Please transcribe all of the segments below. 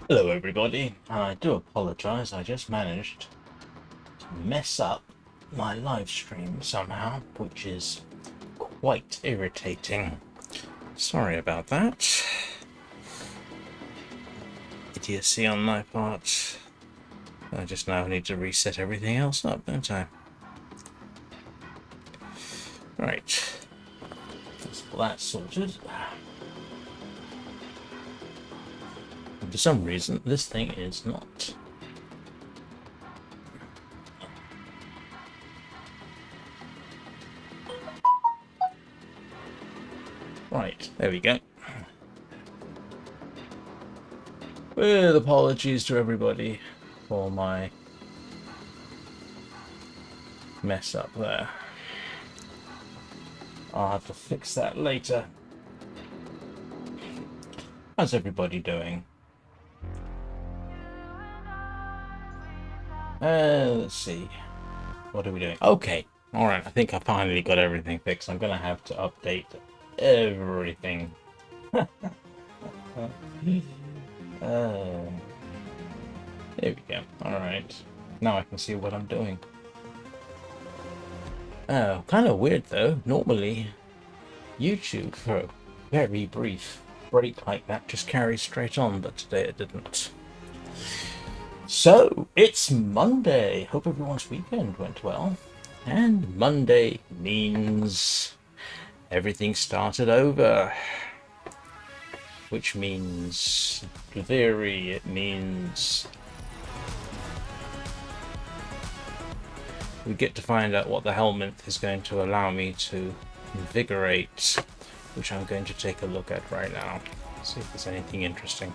Hello everybody, I do apologise, I just managed to mess up my live stream somehow, which is quite irritating. Sorry about that. Idiocy on my part. I just now need to reset everything else up, don't I? Right. That's all that sorted. And for some reason, this thing is not. Right, there we go. With apologies to everybody for my mess up there. I'll have to fix that later. How's everybody doing? Let's see. What are we doing? Okay. Alright, I think I finally got everything fixed. I'm gonna have to update everything. There we go. Alright. Now I can see what I'm doing. Oh, kind of weird though. Normally, YouTube for a very brief break like that just carries straight on, but today it didn't. So, it's Monday. Hope everyone's weekend went well. And Monday means everything started over. Which means Duviri, it means we get to find out what the Helminth is going to allow me to invigorate, which I'm going to take a look at right now. See if there's anything interesting.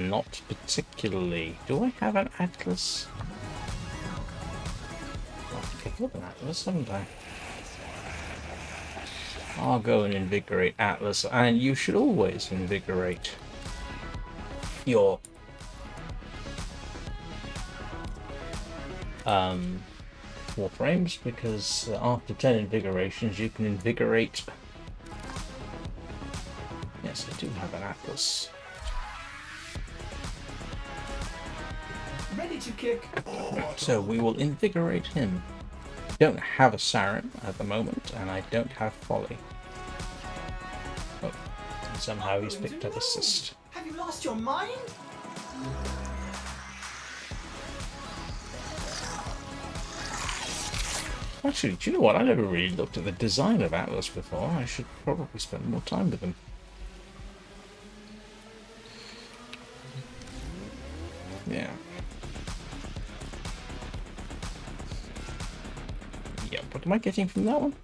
Not particularly. Do I have an atlas? I've got an atlas, haven't I? I'll go and invigorate atlas, and you should always invigorate your Warframes, because after 10 invigorations you can invigorate. Yes, I do have an atlas. Ready to kick. So we will invigorate him. Don't have a Sarin at the moment, and I don't have Folly. Oh, and somehow he's picked up Assist. Have you lost your mind? Actually, do you know what? I never really looked at the design of Atlas before. I should probably spend more time with him. Yeah. Yeah, what am I getting from that one?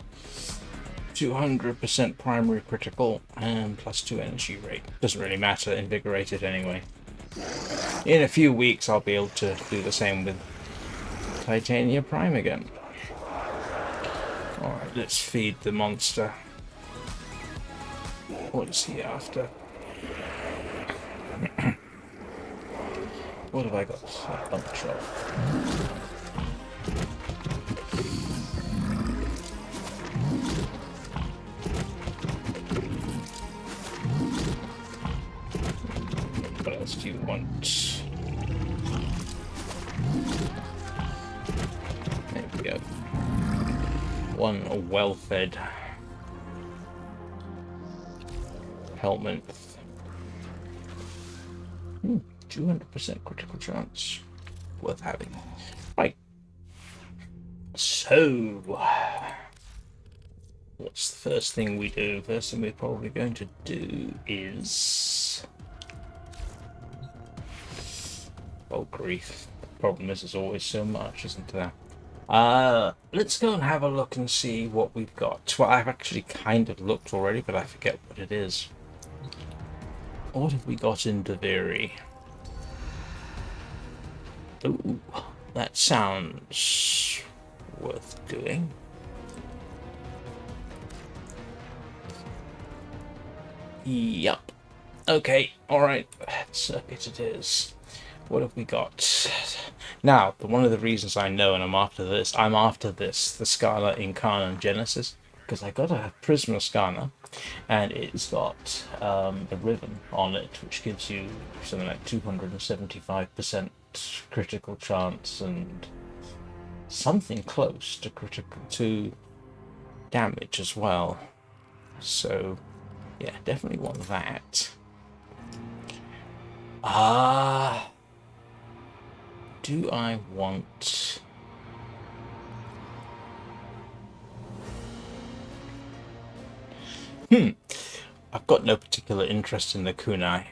200% primary critical and plus 2 energy rate. Doesn't really matter, invigorated anyway. In a few weeks I'll be able to do the same with Titania Prime again. Alright, let's feed the monster. What is he after? What have I got? A bunch of. What else do you want? There we go. One well-fed Helminth. 200% critical chance. Worth having. Right. So, what's the first thing we do? First thing we're probably going to do is... Oh, grief. The problem is there's always so much, isn't there? Let's go and have a look and see what we've got. Well, I've actually kind of looked already, but I forget what it is. What have we got in Duviri? Ooh, that sounds worth doing. Yup. Okay, alright. Circuit it is. What have we got? Now, one of the reasons I know, and I'm after this, the Scala Incarnon Genesis. because I got a Prisma scanner, and it's got a ribbon on it which gives you something like 275% critical chance and something close to critical to damage as well. So yeah, definitely want that. Do I want... I've got no particular interest in the kunai.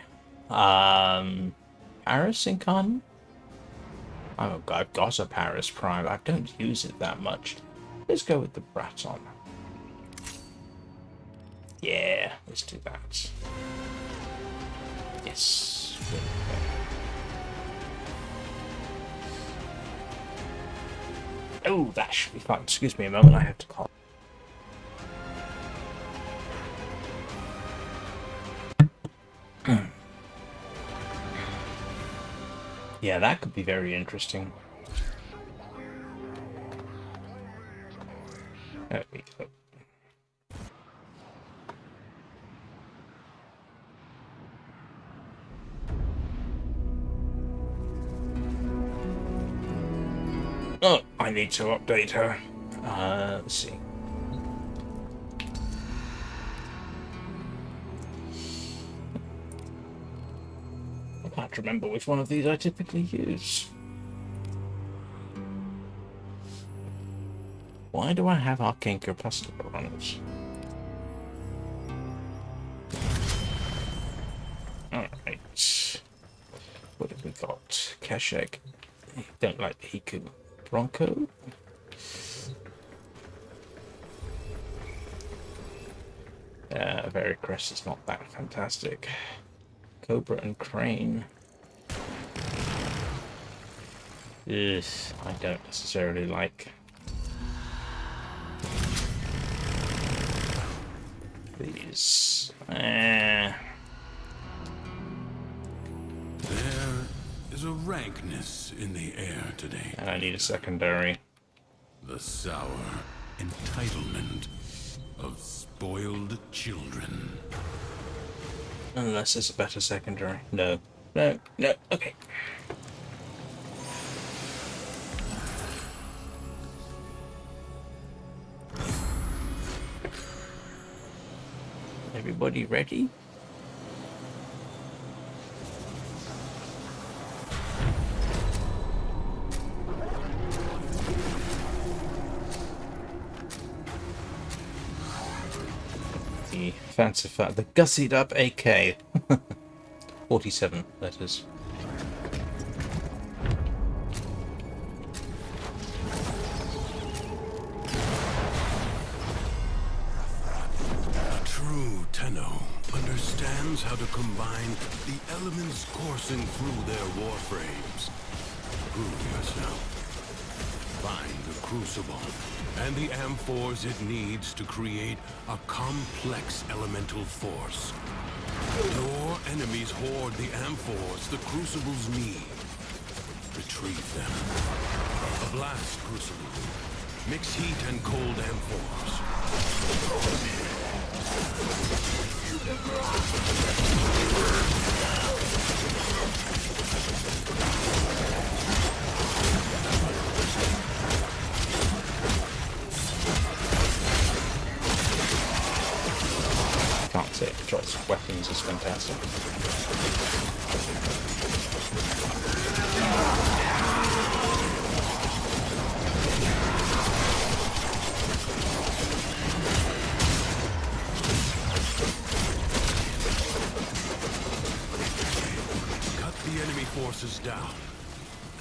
Paris Incarnon? I've got a Paris Prime. I don't use it that much. Let's go with the Braton. Yeah, let's do that. Yes. Oh, that should be fun. Excuse me a moment, I have to call. Yeah, that could be very interesting. There we go. Oh, I need to update her. Let's see. I can't remember which one of these I typically use. Why do I have Arcane Capacitor on it? Alright. What have we got? Keshek. Don't like the Hiku. Bronco. Veracrest is not that fantastic. Cobra and Crane. Yes, I don't necessarily like. These. There is a rankness in the air today. And I need a secondary. The sour entitlement of spoiled children. Unless it's a better secondary. No. No. No. Okay. Everybody ready? The fancify, the gussied up AK. 47 letters. A true Tenno understands how to combine the elements coursing through their warframes. Prove yourself. Find the crucible and the amphors it needs to create a complex elemental force. Your enemies hoard the amphors the crucibles need. Retrieve them. A blast crucible. Mix heat and cold amphors. Can't say it. Choice of weapons is fantastic. Cut the enemy forces down.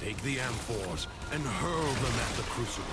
Take the amphors and hurl them at the crucible.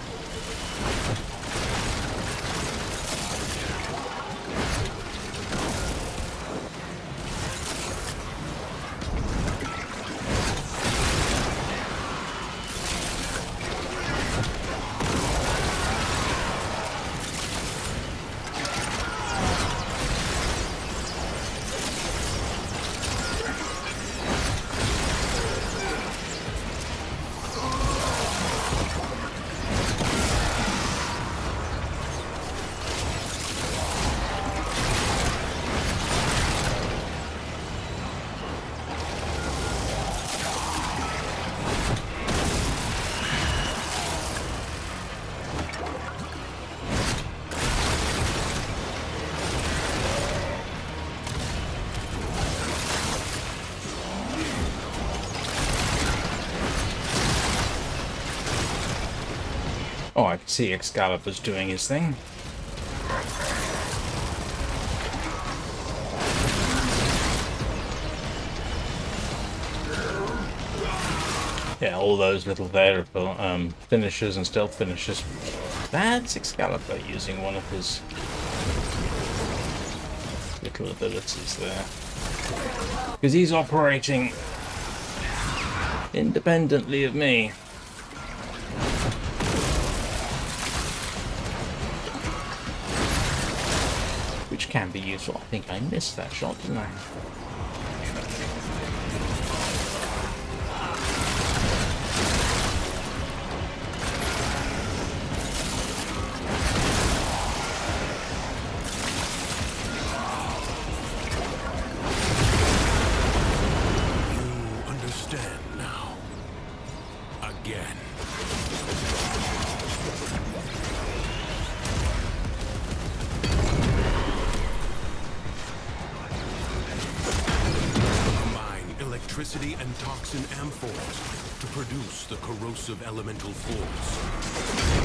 Oh, I can see Excalibur's doing his thing. Yeah, all those little variable finishers and stealth finishers. That's Excalibur using one of his little abilities there. Because he's operating independently of me. Which can be useful. I think I missed that shot, didn't I? And toxin amphores to produce the corrosive elemental force.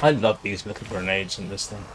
I love these little grenades in this thing.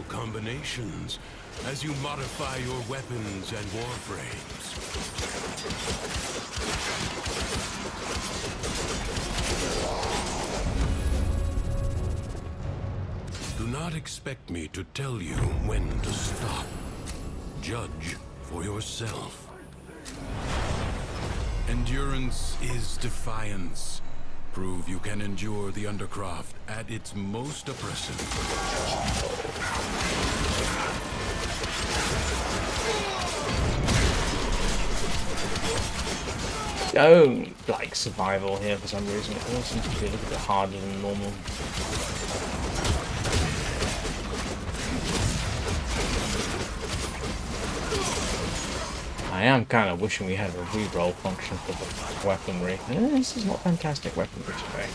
Combinations as you modify your weapons and warframes. Do not expect me to tell you when to stop. Judge for yourself. Endurance is defiance. Prove you can endure the Undercroft at its most oppressive. I don't like survival here for some reason. It all seems to be a little bit harder than normal. I am kind of wishing we had a reroll function for the weaponry. This is not fantastic weaponry today.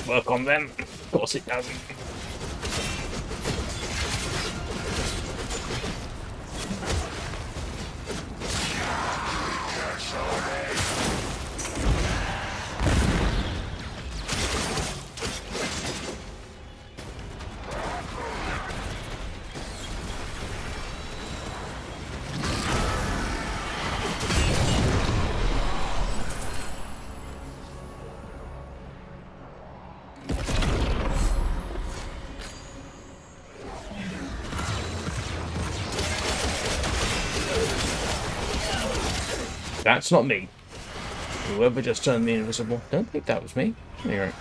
Work on them. Of course it doesn't. that's not me. Whoever just turned me invisible. Don't think that was me. Anyway.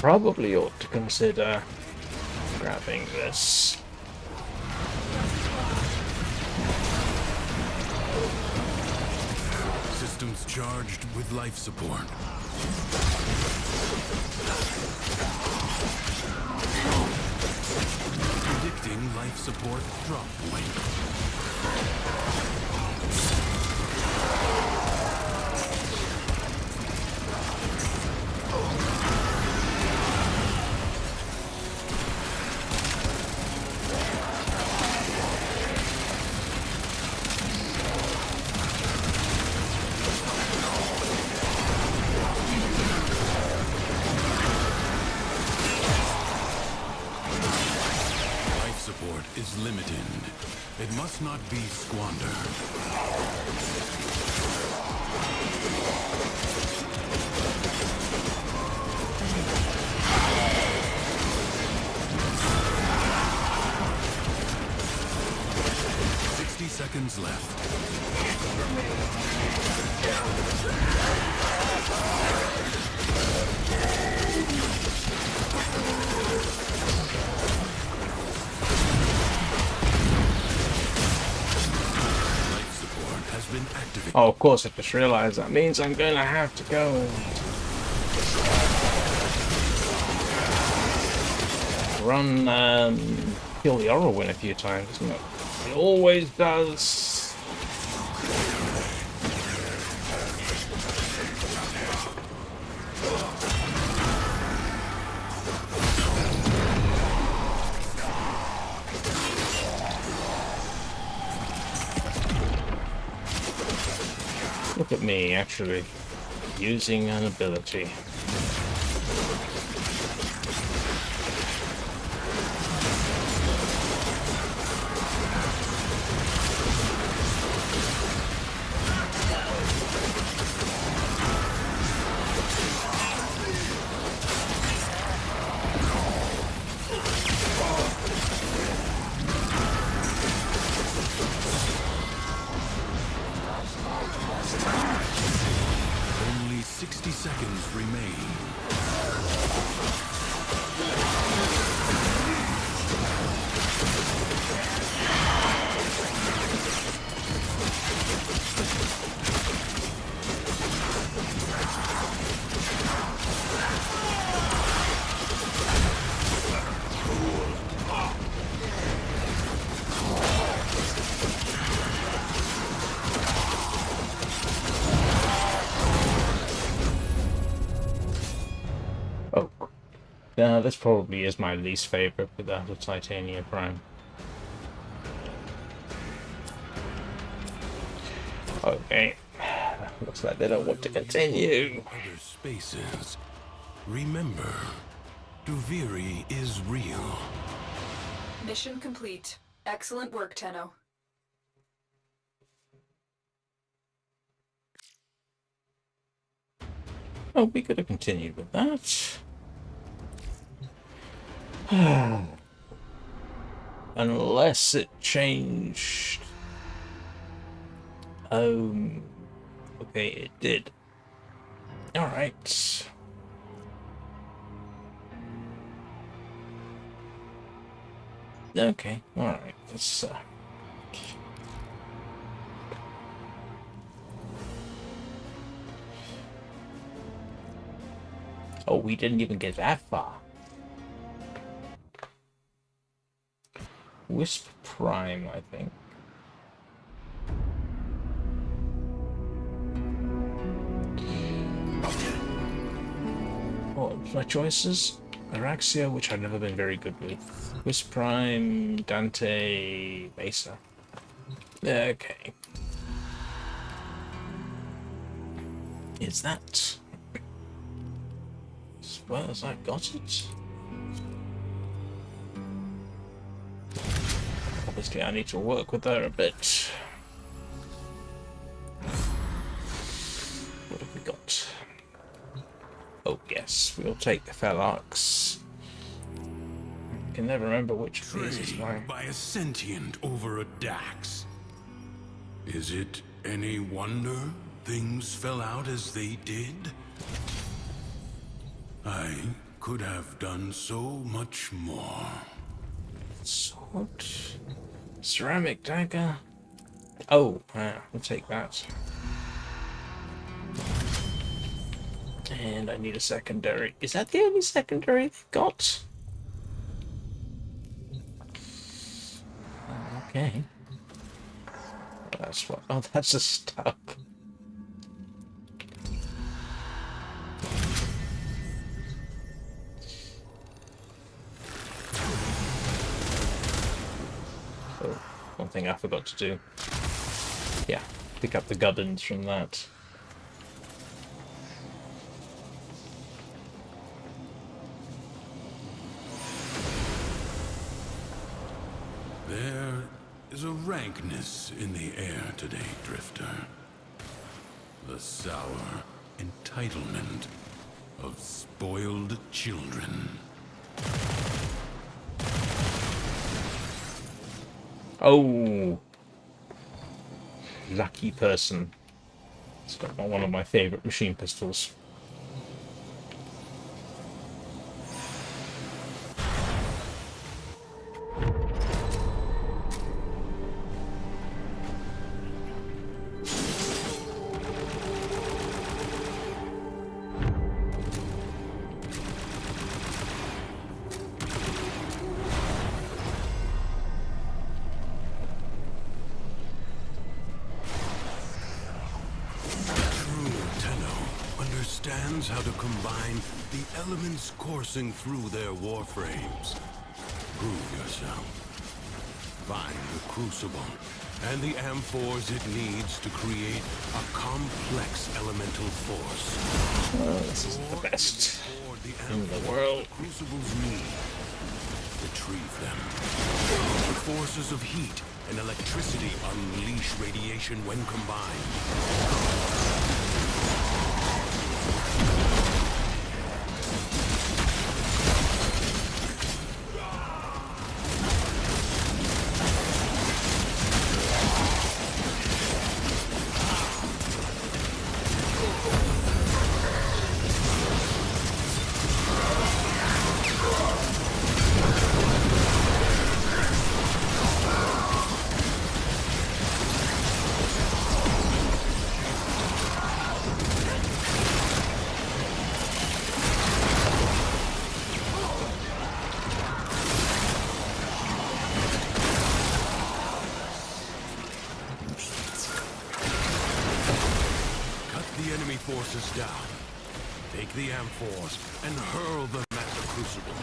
Probably ought to consider grabbing this. Systems charged with life support. Predicting life support drop point. Is limited. It must not be squandered. Seconds left. Oh, of course, I just realized that means I'm going to have to go and run, kill the Orowin a few times, isn't it? It always does. Look at me, actually, using an ability. Only 60 seconds remain. This probably is my least favorite without the Titania Prime. Okay, looks like they don't want to continue. Other spaces. Remember, Duviri is real. Mission complete. Excellent work, Tenno. Oh, we could have continued with that. Unless it changed. Okay, it did. Alright. Okay, alright. Let's Oh, we didn't even get that far. Wisp Prime, I think. Oh, my choices? Araxia, which I've never been very good with. Wisp Prime, Dante, Mesa. Okay. is that? As well as I got it. Obviously, I need to work with her a bit. What have we got? Oh yes, we'll take the Felarx. I can never remember which of these is mine. By a sentient over a Dax. Is it any wonder things fell out as they did? I could have done so much more. Sword. Ceramic dagger. Oh, we'll take that. And I need a secondary. Is that the only secondary they've got? Okay. That's what. Oh, that's a stub. Oh, one thing I forgot to do. Yeah, pick up the gubbins from that. There is a rankness in the air today, Drifter. The sour entitlement of spoiled children. Oh, lucky person. It's got one of my favorite machine pistols. How to combine the elements coursing through their warframes. Prove yourself. Find the crucible and the amphors it needs to create a complex elemental force. Oh, this is the best in the world. Crucibles need. Retrieve them. The forces of heat and electricity unleash radiation when combined. Forces down. Take the amphors and hurl them at the crucible.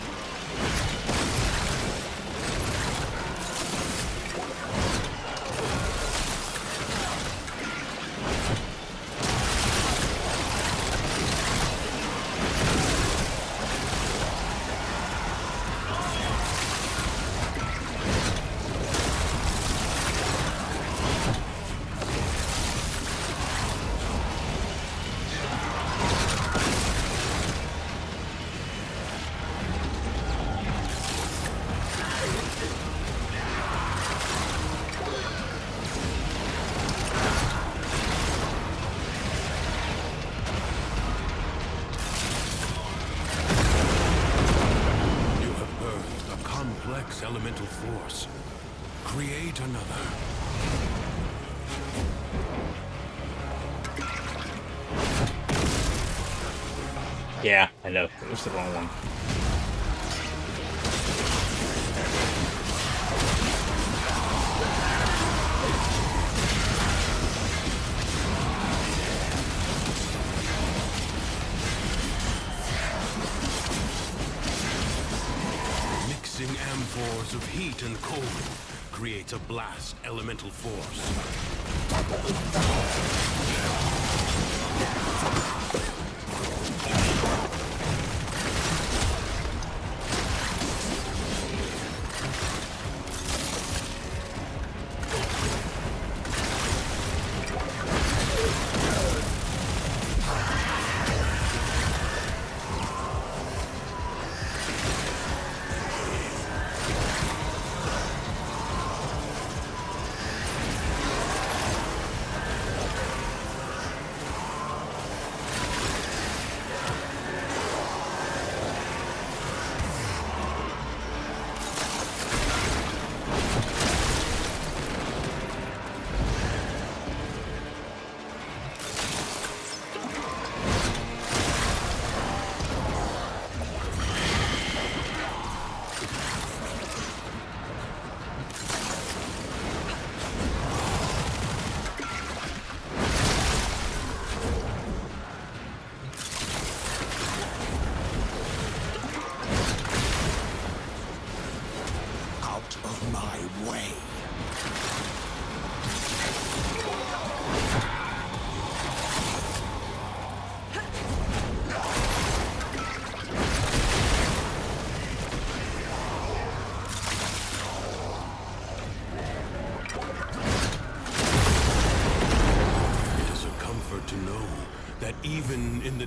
Elemental force. Create another. Yeah, I know. It was the wrong one. Amphors of heat and cold creates a blast elemental force.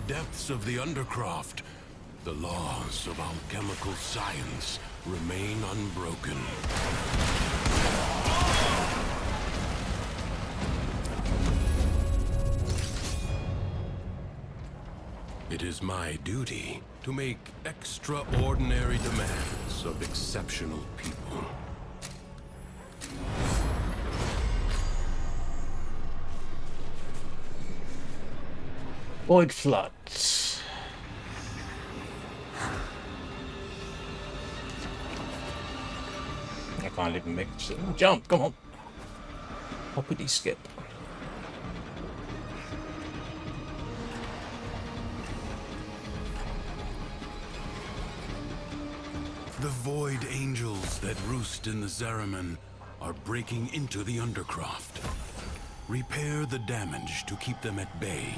depths of the Undercroft, the laws of alchemical science remain unbroken. It is my duty to make extraordinary demands of exceptional people. Void floods. I can't even make it. Jump, come on. Hoppity skip. The Void Angels that roost in the Zeraman are breaking into the Undercroft. Repair the damage to keep them at bay.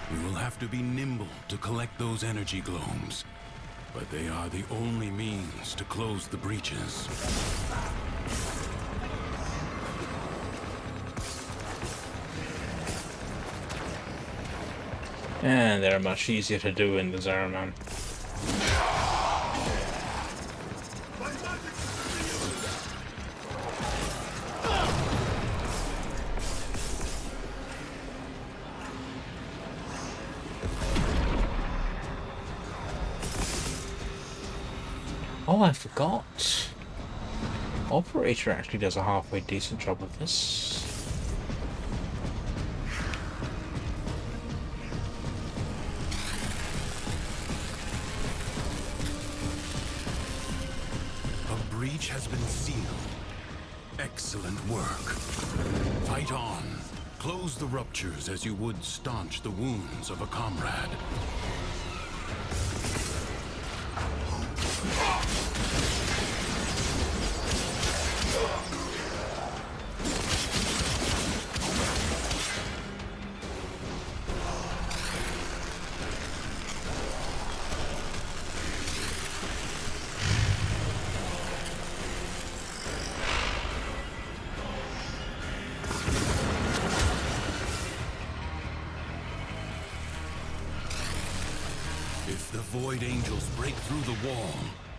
We will have to be nimble to collect those energy glomes, but they are the only means to close the breaches. And they're much easier to do in the Zeraman. Oh, I forgot. Operator actually does a halfway decent job with this. A breach has been sealed. Excellent work. Fight on. Close the ruptures as you would staunch the wounds of a comrade. If the Void Angels break through the wall,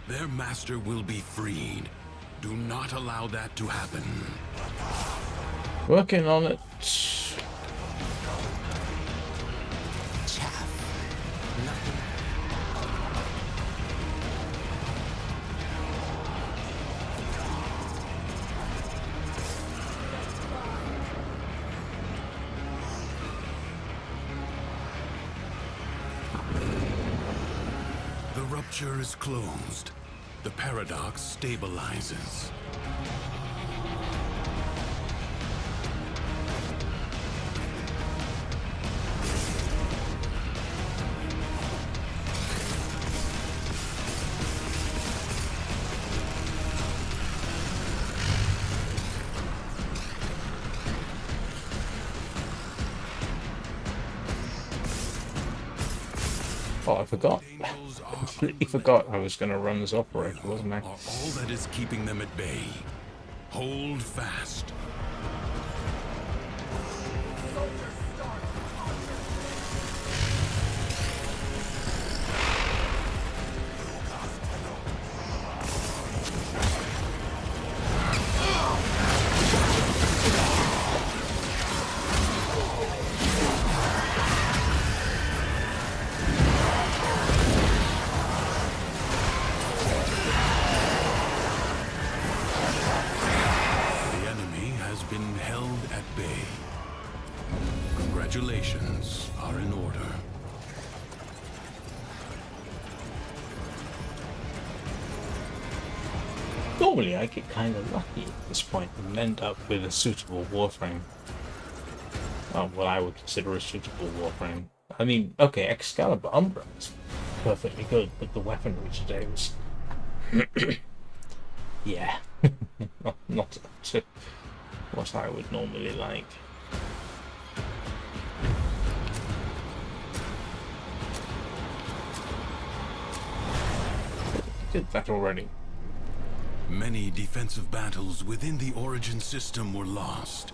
their master will be freed. Do not allow that to happen. Working on it. The rupture is closed. The paradox stabilizes. Oh, I forgot. Completely forgot I was going to run this operator, wasn't I? Are all that is keeping them at bay. Hold fast. Congratulations are in order. Normally I get kind of lucky at this point and end up with a suitable Warframe. Oh, well, I would consider a suitable Warframe. I mean, okay, Excalibur Umbra is perfectly good, but the weaponry today was... yeah. not to what I would normally like. Did that already. Many defensive battles within the Origin system were lost.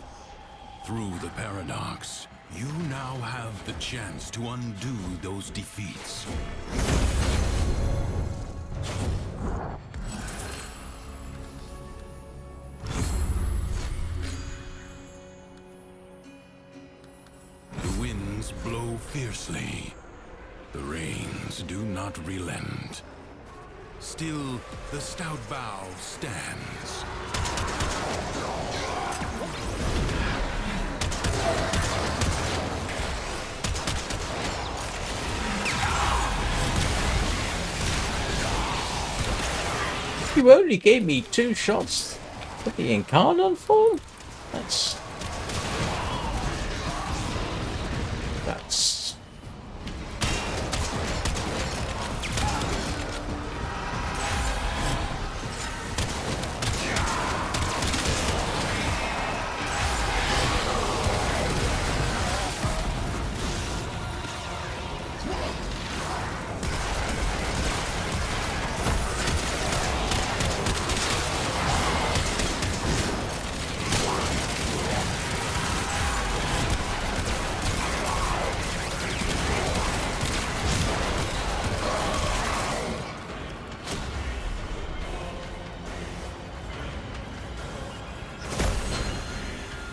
Through the paradox, You now have the chance to undo those defeats. The winds blow fiercely. The rains do not relent. Still, the stout bough stands. You only gave me 2 shots for the Incarnon form? That's...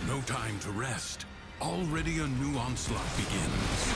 No time to rest. Already a new onslaught begins.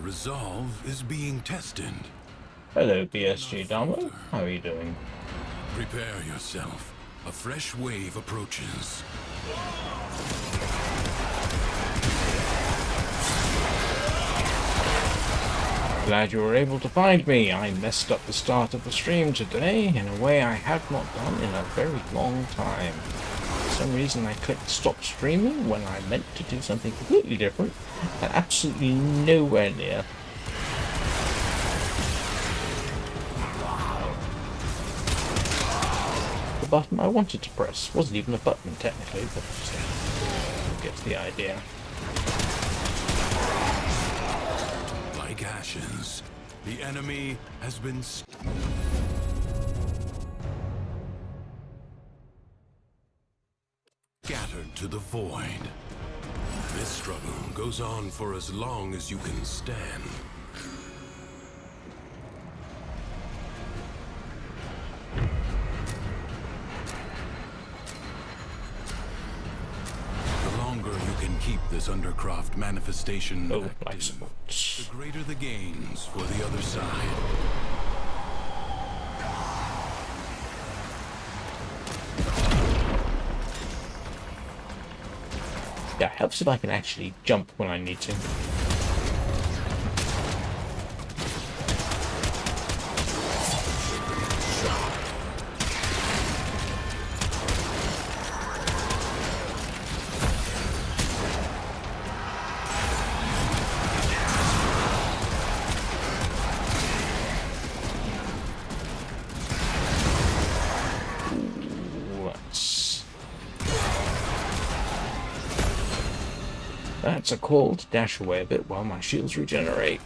Resolve is being tested. Hello, BSG Damo. How are you doing? Prepare yourself. A fresh wave approaches. Glad you were able to find me. I messed up the start of the stream today in a way I have not done in a very long time. For some reason I clicked stop streaming when I meant to do something completely different and absolutely nowhere near. The button I wanted to press wasn't even a button technically, but you get the idea. Like ashes, the enemy has been scattered to the void. This struggle goes on for as long as you can stand. The longer you can keep this Undercroft manifestation active, the greater the gains for the other side. Yeah, it helps if I can actually jump when I need to. That's a call to dash away a bit while my shields regenerate.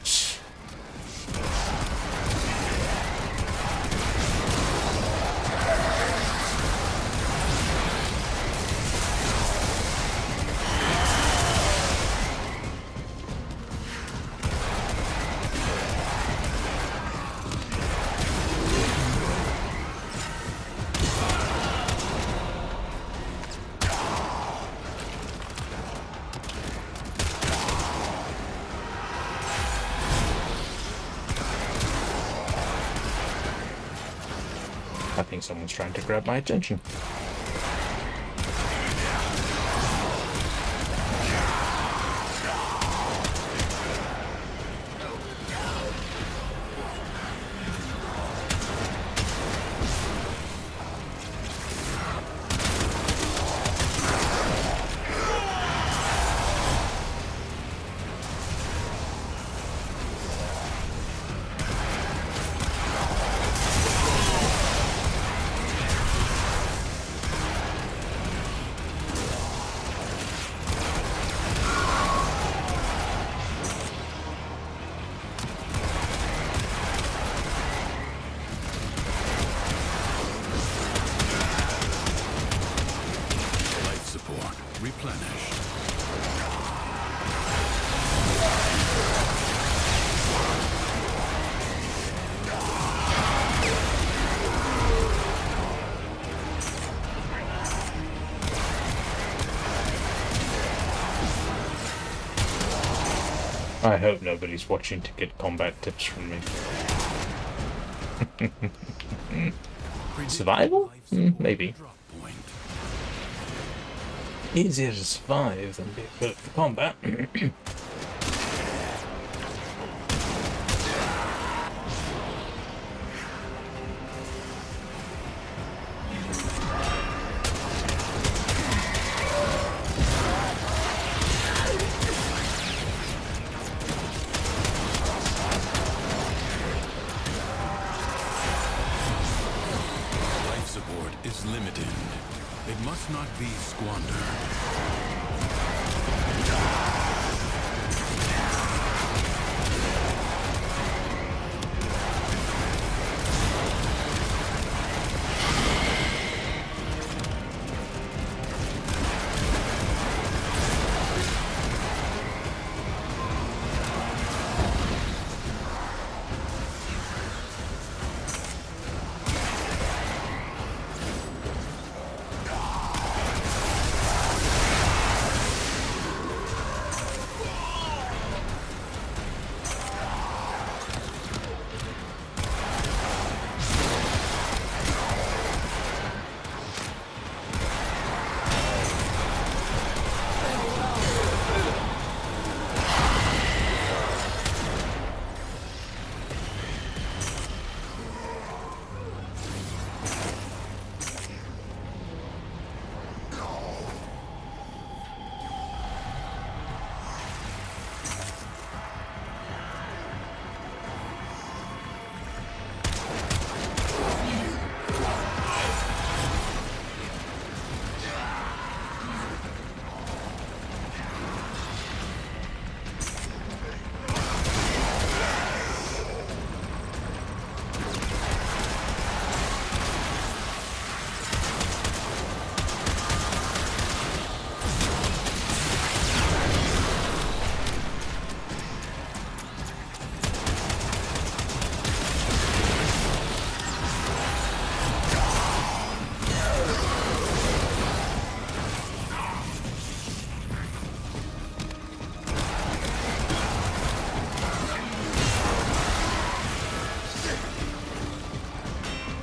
I think someone's trying to grab my attention. I hope nobody's watching to get combat tips from me. Survival? Maybe. Easier to survive than be good at the combat. Not be squandered.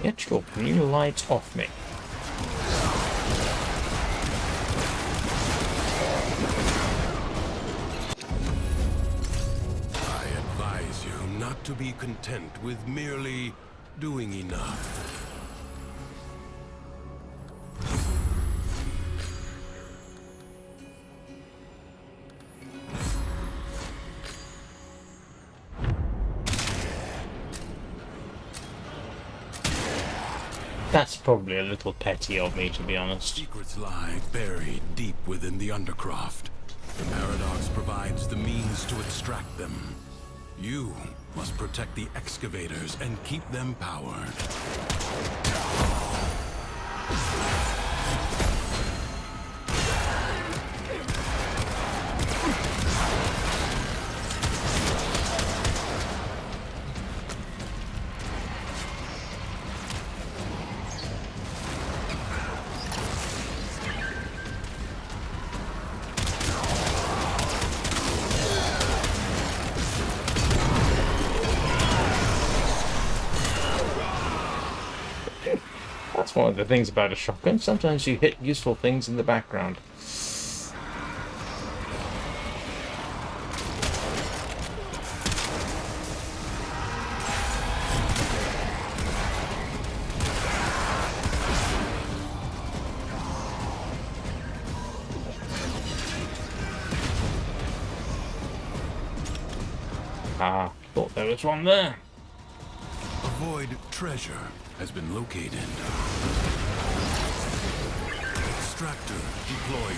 Get your blue lights off me. I advise you not to be content with merely doing enough. That's probably a little petty of me, to be honest. Secrets lie buried deep within the Undercroft. The Paradox provides the means to extract them. You must protect the excavators and keep them powered. That's one of the things about a shotgun. Sometimes you hit useful things in the background. Ah, thought there was one there. A void treasure has been located. Extractor deployed.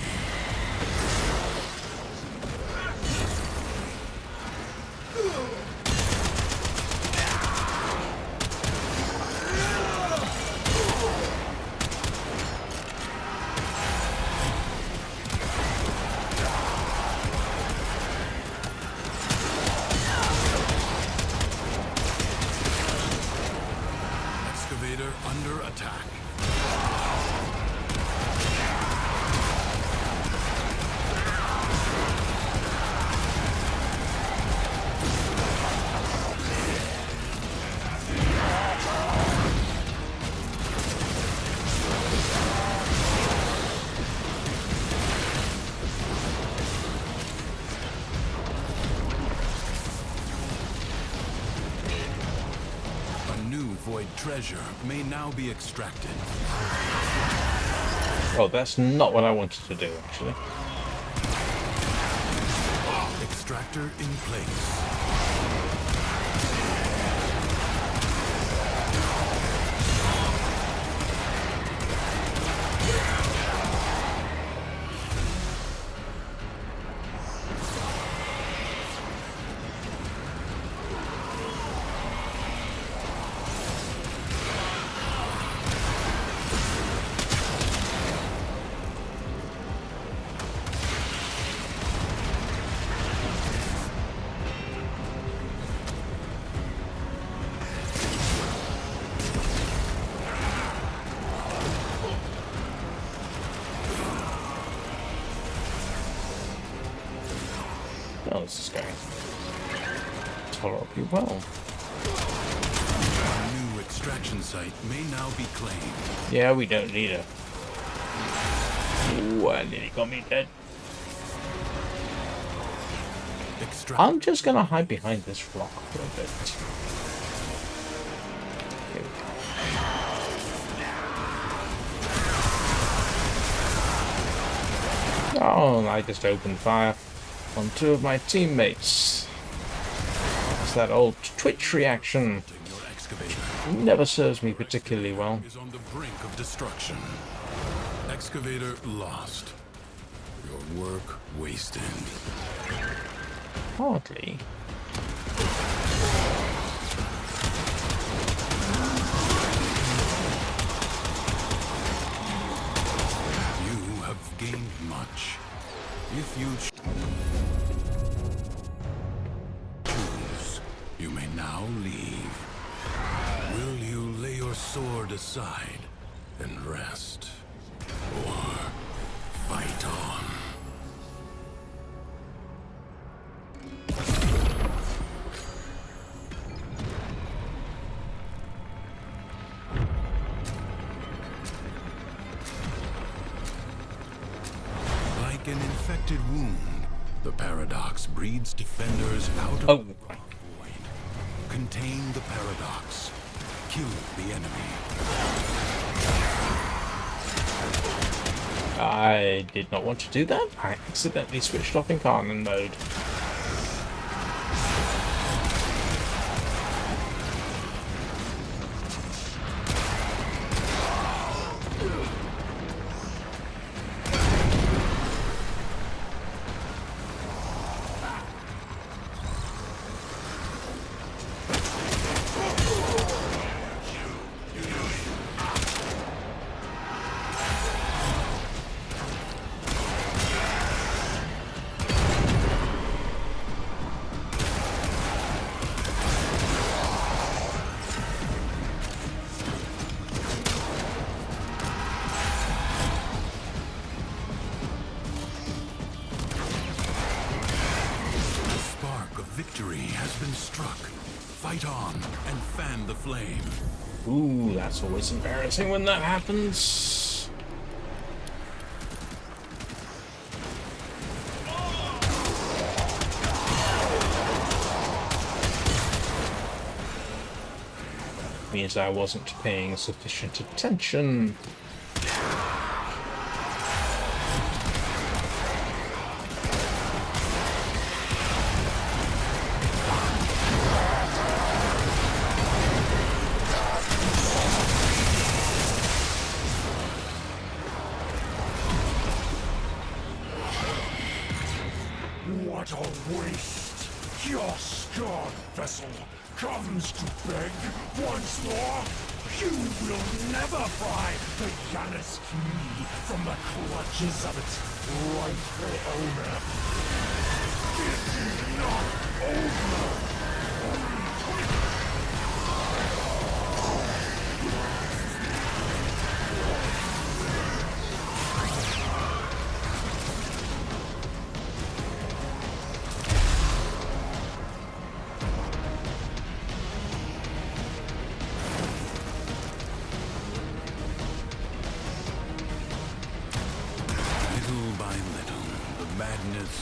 Excavator under attack. Void treasure may now be extracted. Oh, that's not what I wanted to do, actually. Extractor in place. Oh, this is going tolerably well. A new extraction site may now be claimed. Yeah, we don't need it. Ooh, and nearly got me dead. I'm just going to hide behind this rock for a bit. Here we go. Oh, I just opened fire on two of my teammates. It's that old Twitch reaction. Never serves me particularly well. Is on the brink of destruction. Excavator lost. Your work wasted. Hardly. You have gained much. If you choose, you may now leave. Will you lay your sword aside and rest? Or fight on? Like an infected wound, the paradox breeds defenders out of the void. Contain the paradox. Kill the enemy. I did not want to do that. I accidentally switched off Incarnon mode. Victory has been struck. Fight on and fan the flame. Ooh, that's always embarrassing when that happens. Means I wasn't paying sufficient attention. What a waste! Your scarred vessel comes to beg once more. You will never pry the Janus key from the clutches of its rightful owner. It is not over.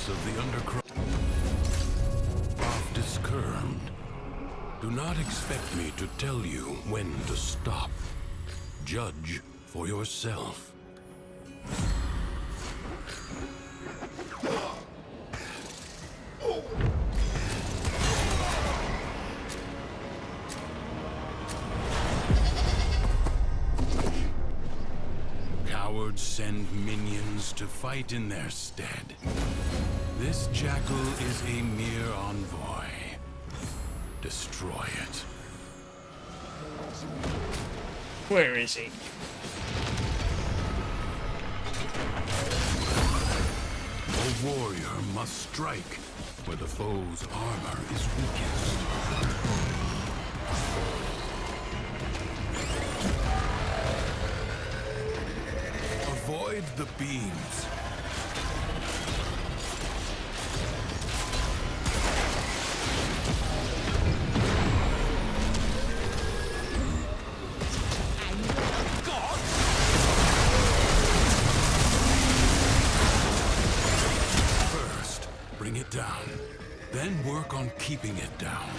Of the undercroft is curbed. Do not expect me to tell you when to stop. Judge for yourself. Cowards send minions to fight in their stead. This jackal is a mere envoy. Destroy it. Where is he? A warrior must strike where the foe's armor is weakest. Avoid the beams. Down. Then work on keeping it down.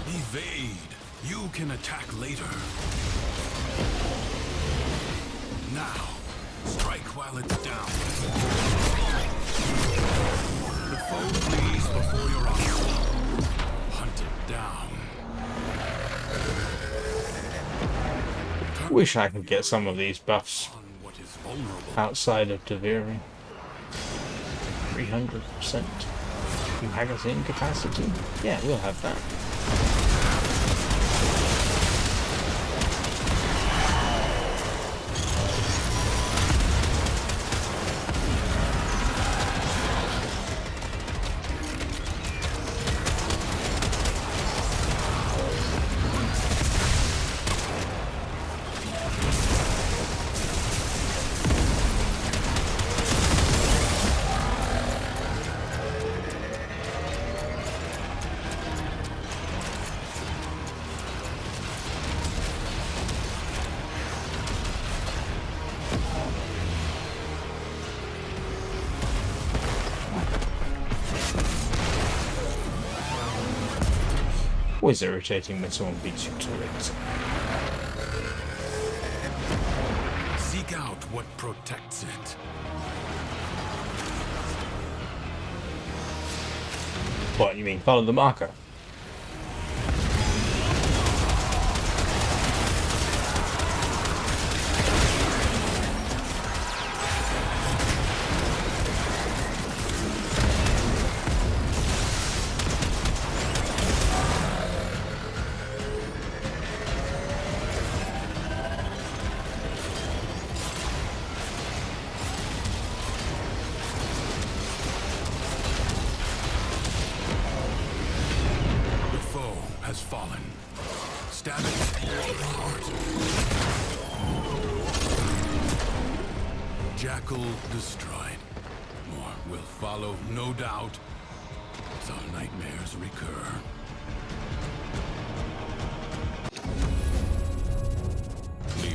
Evade. You can attack later. Now, strike while it's down. The foe flees before your onslaught. Hunt it down. Wish I could get some of these buffs outside of Duviri. 300% magazine capacity. Yeah, we'll have that. Always irritating when someone beats you to it. Seek out what protects it. What, you mean follow the marker? Destroyed. More will follow, no doubt. So nightmares recur.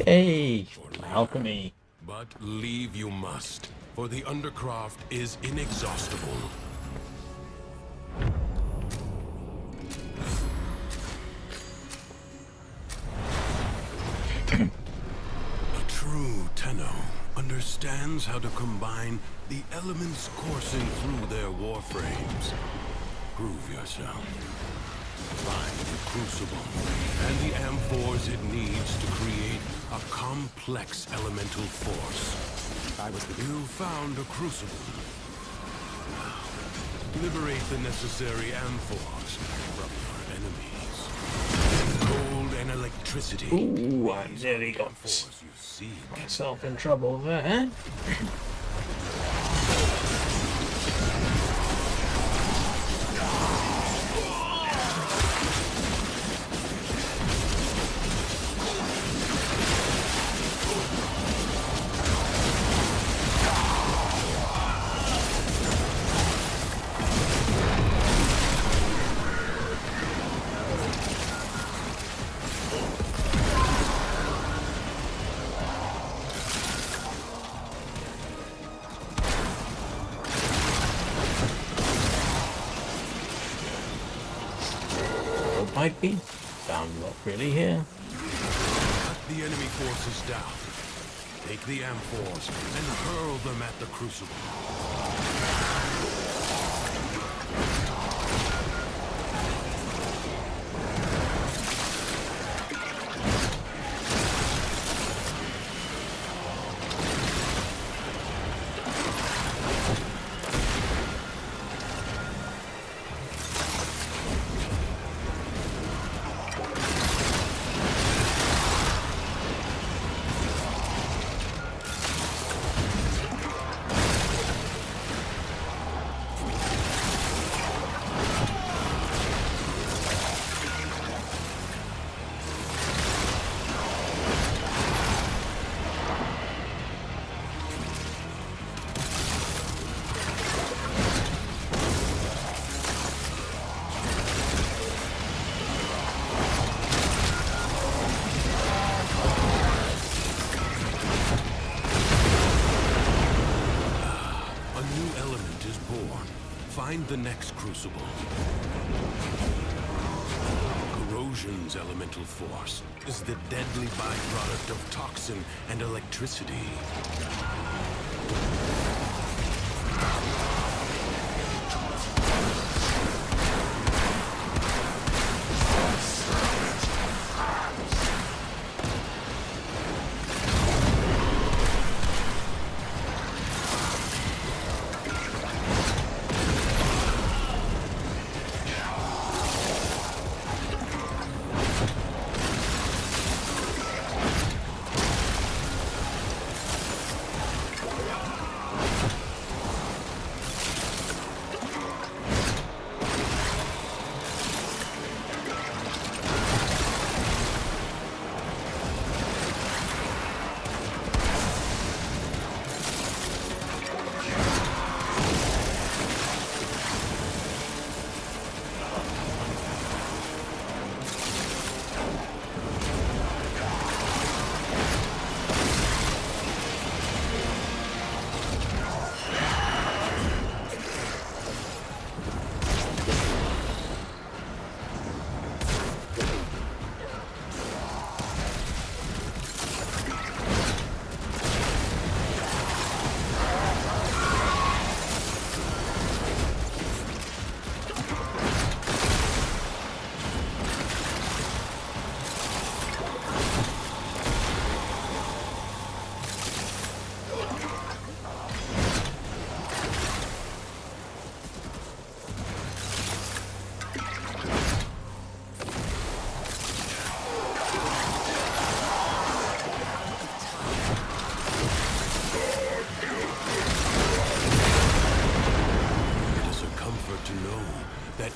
Yay! Alchemy. But leave you must, for the Undercroft is inexhaustible. A true Tenno understands how to combine the elements coursing through their warframes. Prove yourself. Find the crucible and the amphors it needs to create a complex elemental force. You found a crucible. Now, liberate the necessary amphors from your enemies. Gold and electricity. Ooh, I nearly got Amphors you seek. myself in trouble there. Might be. Found not really here. Cut the enemy forces down. Take the amphors and hurl them at the crucible. Find the next crucible. Corrosion's elemental force is the deadly byproduct of toxin and electricity.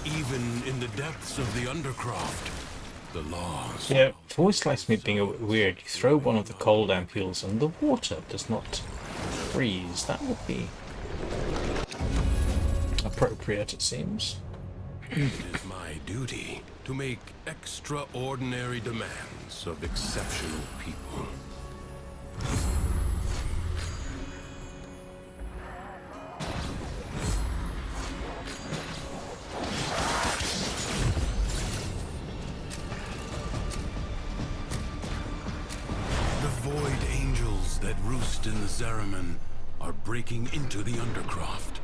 Even in the depths of the Undercroft, the laws... Yeah, it always strikes me being a bit weird. You throw one of the cold ampules and the water does not freeze. That would be appropriate, it seems. It is my duty to make extraordinary demands of exceptional people. in the Zeraman are breaking into the Undercroft.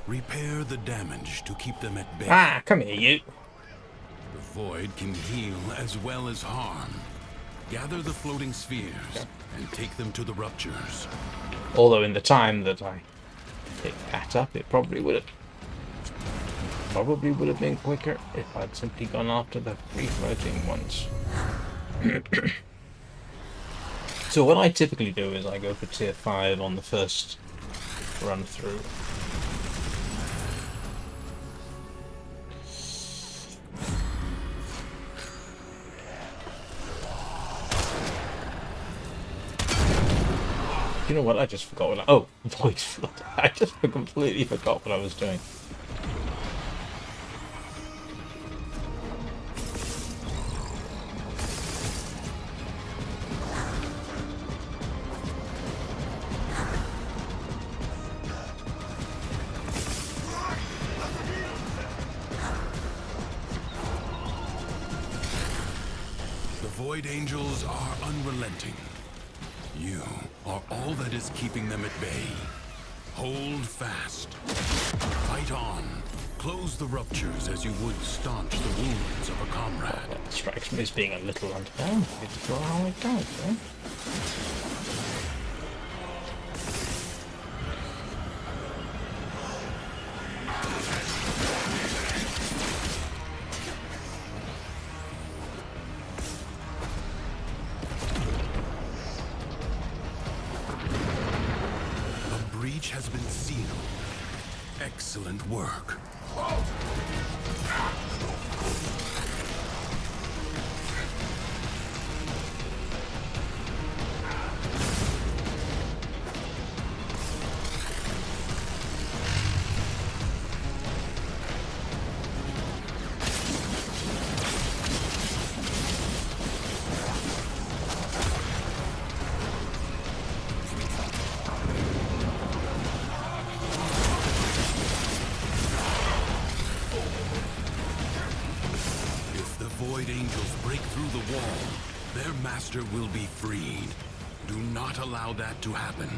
Repair the damage to keep them at bay. Ah, come here, you. The Void can heal as well as harm. Gather the floating spheres and take them to the ruptures. Although in the time that I picked that up, it probably would have been quicker if I'd simply gone after the free floating ones. So what I typically do is I go for tier 5 on the first run through. You know what? I just forgot what oh, void flood. I just completely forgot what I was doing. The Void Angels are unrelenting. You are all that is keeping them at bay. Hold fast. Fight on. Close the ruptures as you would staunch the wounds of a comrade. That strikes me as being a little unfair. It's not how it goes, eh? Has been sealed. Excellent work. Void Angels break through the wall, their master will be freed. Do not allow that to happen.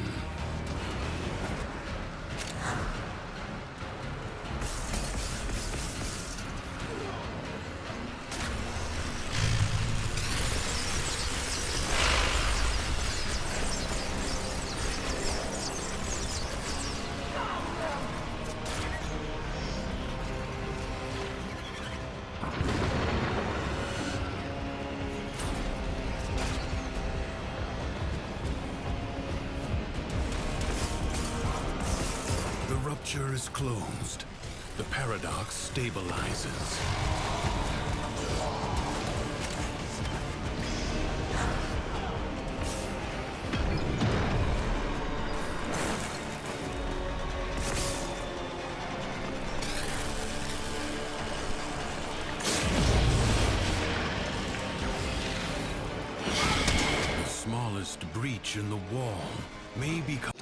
The rupture is closed. The paradox stabilizes. The smallest breach in the wall may become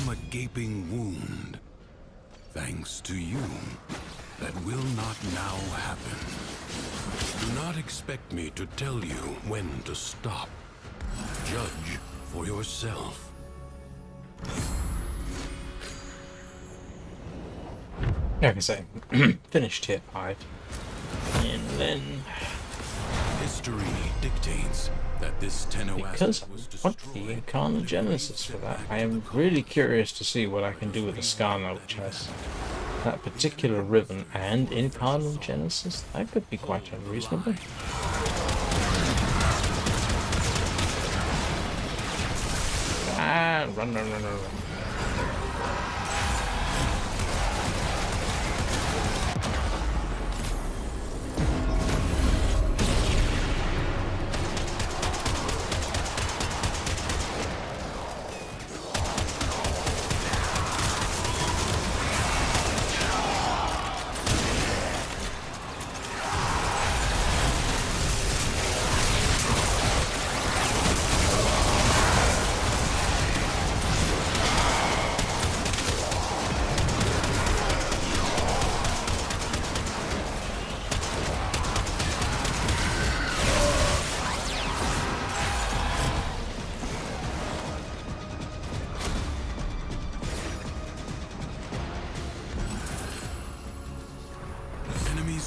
a gaping wound. Thanks to you, that will not now happen. Do not expect me to tell you when to stop. Judge for yourself. Like I say, finished tier 5. And then... History dictates that this Tenno because asset was I want the Incarnon Genesis for that, I am really curious to see what I can do with the Skarna, which has that particular ribbon and Incarnon Genesis. That could be quite unreasonable. Ah, run.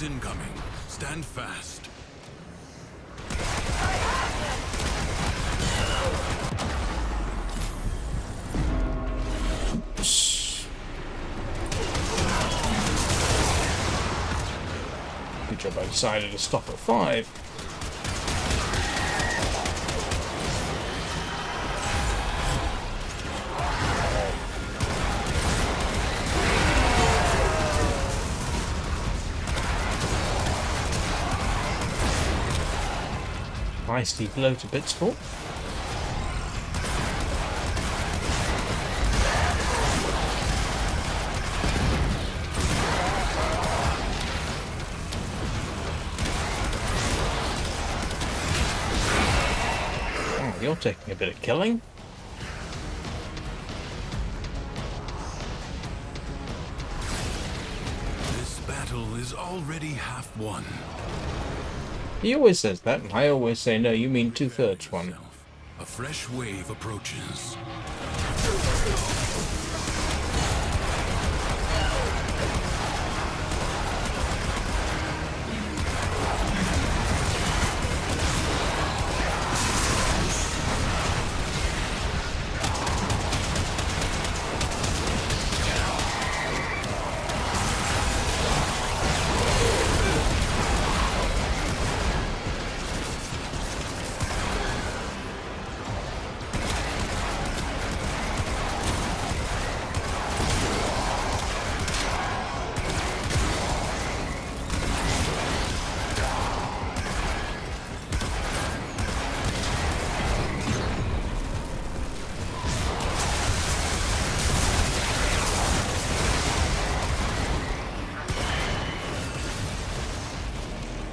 Enemies incoming. Stand fast. Good job I decided to stop at 5. Nicely blow to bits for. Oh, you're taking a bit of killing. This battle is already half won. He always says that, and I always say, no, you mean 2/3 one. A fresh wave approaches.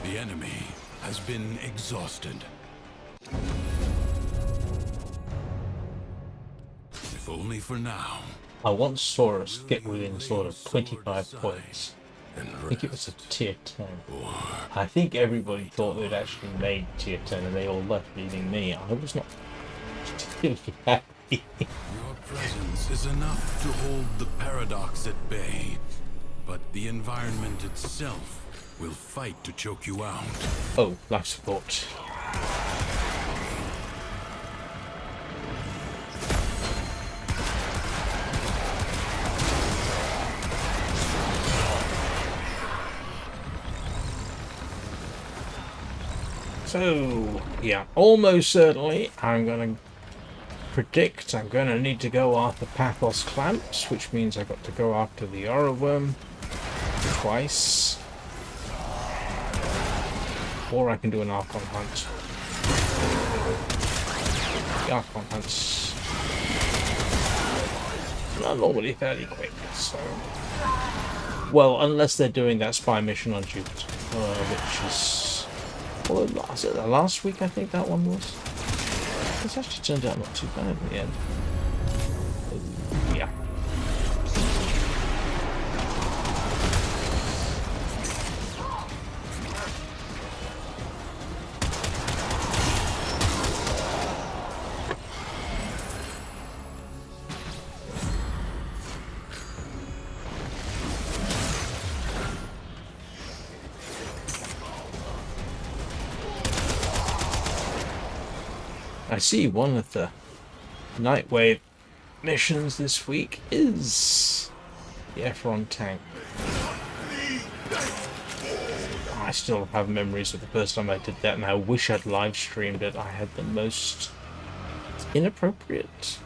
The enemy has been exhausted. If only for now. I once saw us get within sort of 25 points. I think it was a tier 10. I think everybody thought they'd actually made tier 10 and they all left, leaving me. I was not particularly happy. Your presence is enough to hold the paradox at bay, but the environment itself will fight to choke you out. Oh, life support. So, yeah, almost certainly I'm going to predict I'm going to need to go after Pathos Clamps, which means I've got to go after the Oraworm twice. Or I can do an Archon Hunt. The Archon Hunt's not normally fairly quick, so... Well, unless they're doing that spy mission on Jupiter, which is... Well, was it last week, I think that one was? It's actually turned out not too bad in the end. Yeah. I see one of the Nightwave missions this week is the Efron tank. I still have memories of the first time I did that, and I wish I'd live streamed it. I had the most inappropriate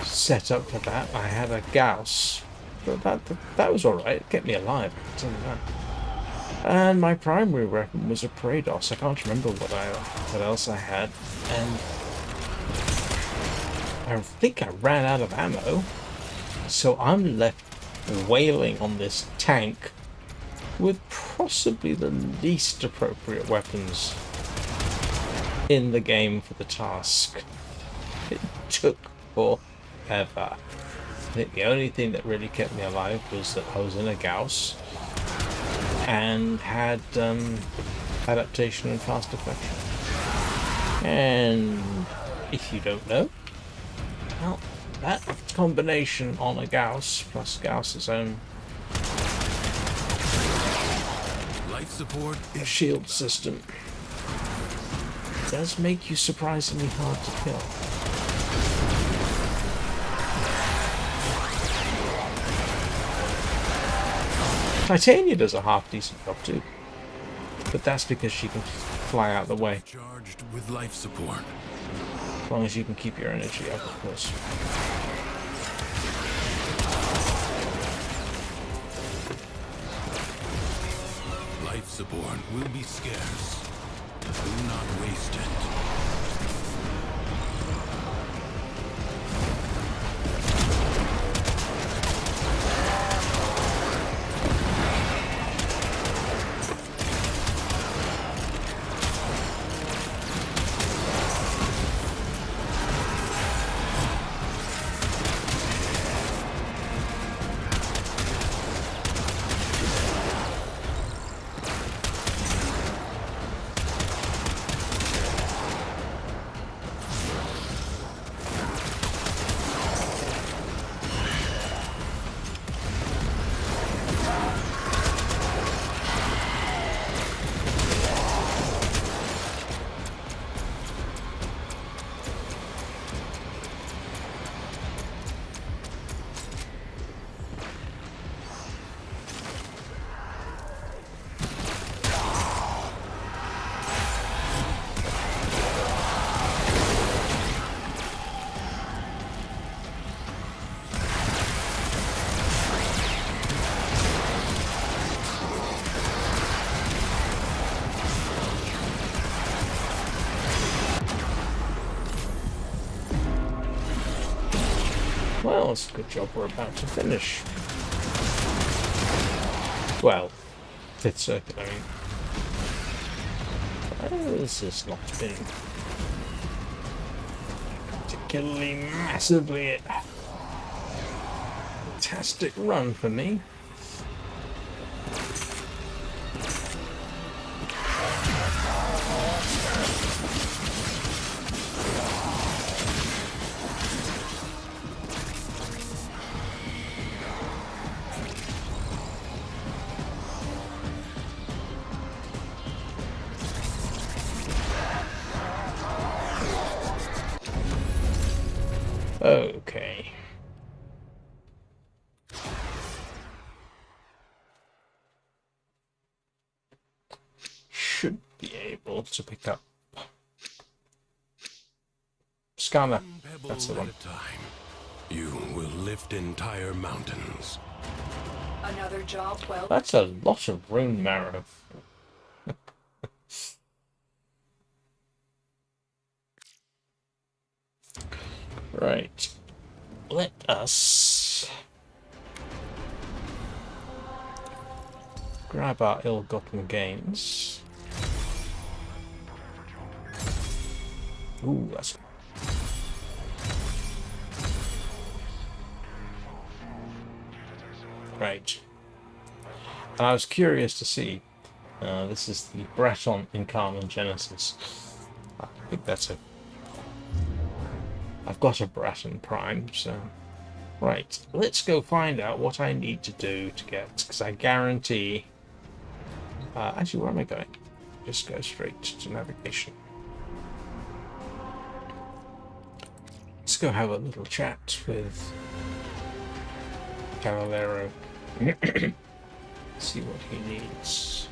setup for that. I had a Gauss, but that was alright. It kept me alive, I can tell you that. And my primary weapon was a Praedos. I can't remember what else I had, and I think I ran out of ammo, so I'm left wailing on this tank with possibly the least appropriate weapons in the game for the task. It took forever. I think the only thing that really kept me alive was that I was in a Gauss and had adaptation and fast affection. And if you don't know, well, that combination on a Gauss plus Gauss's own support is shield system. It does make you surprisingly hard to kill. Titania does a half decent job too, but that's because she can fly out the way. charged with life support. As long as you can keep your energy up, of course. Life support will be scarce. Do not waste it. Well, it's a good job we're about to finish. Well, 5th circuit, I mean. This has not been particularly massively fantastic run for me. Okay. Should be able to pick up Scanner. That's the one. At a time, you will lift entire mountains. Another job well. That's a lot of rune marrow. Right. Let us grab our ill-gotten gains. Ooh, that's... Right. And I was curious to see. This is the Breton Incarnon Genesis. I think that's a... I've got a Breton Prime, so... Right, let's go find out what I need to do to get... Because I guarantee... actually, where am I going? Just go straight to navigation. Let's go have a little chat with Cavallero. See what he needs.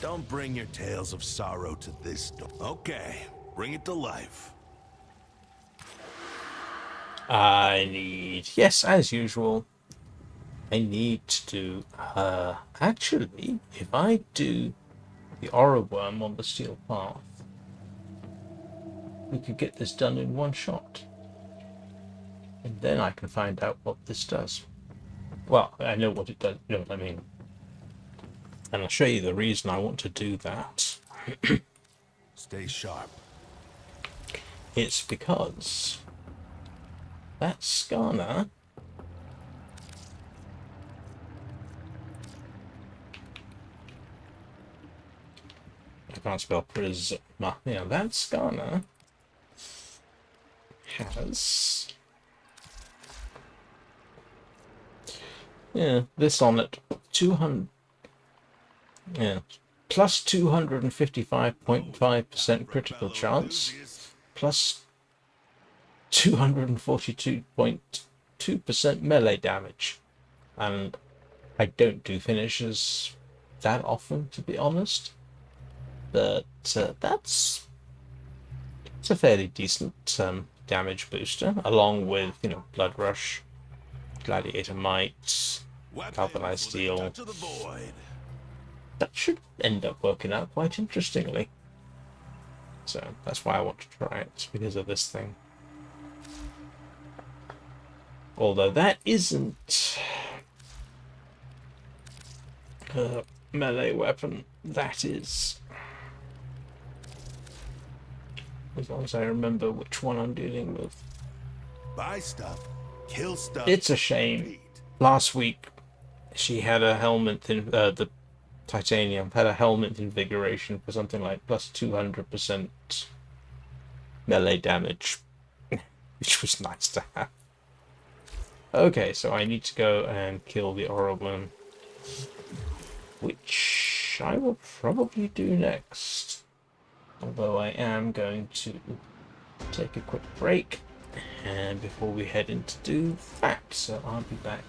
Don't bring your tales of sorrow to this door. Okay, bring it to life. I need... Yes, as usual. I need to do... actually, if I do the Aura Worm on the Steel Path, we could get this done in one shot. And then I can find out what this does. Well, I know what it does, you know what I mean. And I'll show you the reason I want to do that. Stay sharp. It's because that Skarner Advanced spell Prisma. Yeah, that Skarner has... Yeah, this on it. 200... Yeah. Plus 255.5% critical chance. Plus 242.2% melee damage. And I don't do finishes that often, to be honest. But it's a fairly decent damage booster, along with, you know, Blood Rush, Gladiator Might, Galvanized Steel. That should end up working out quite interestingly. So that's why I want to try it, because of this thing. Although that isn't a melee weapon, that is... As long as I remember which one I'm dealing with. Buy stuff, kill stuff. It's a shame. Last week, she had a Helminth in the Titanium had a Helminth Invigoration for something like plus 200% melee damage, which was nice to have. Okay, so I need to go and kill the Orobun, which I will probably do next. Although I am going to take a quick break and before we head in to do that, so I'll be back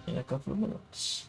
in a couple of minutes.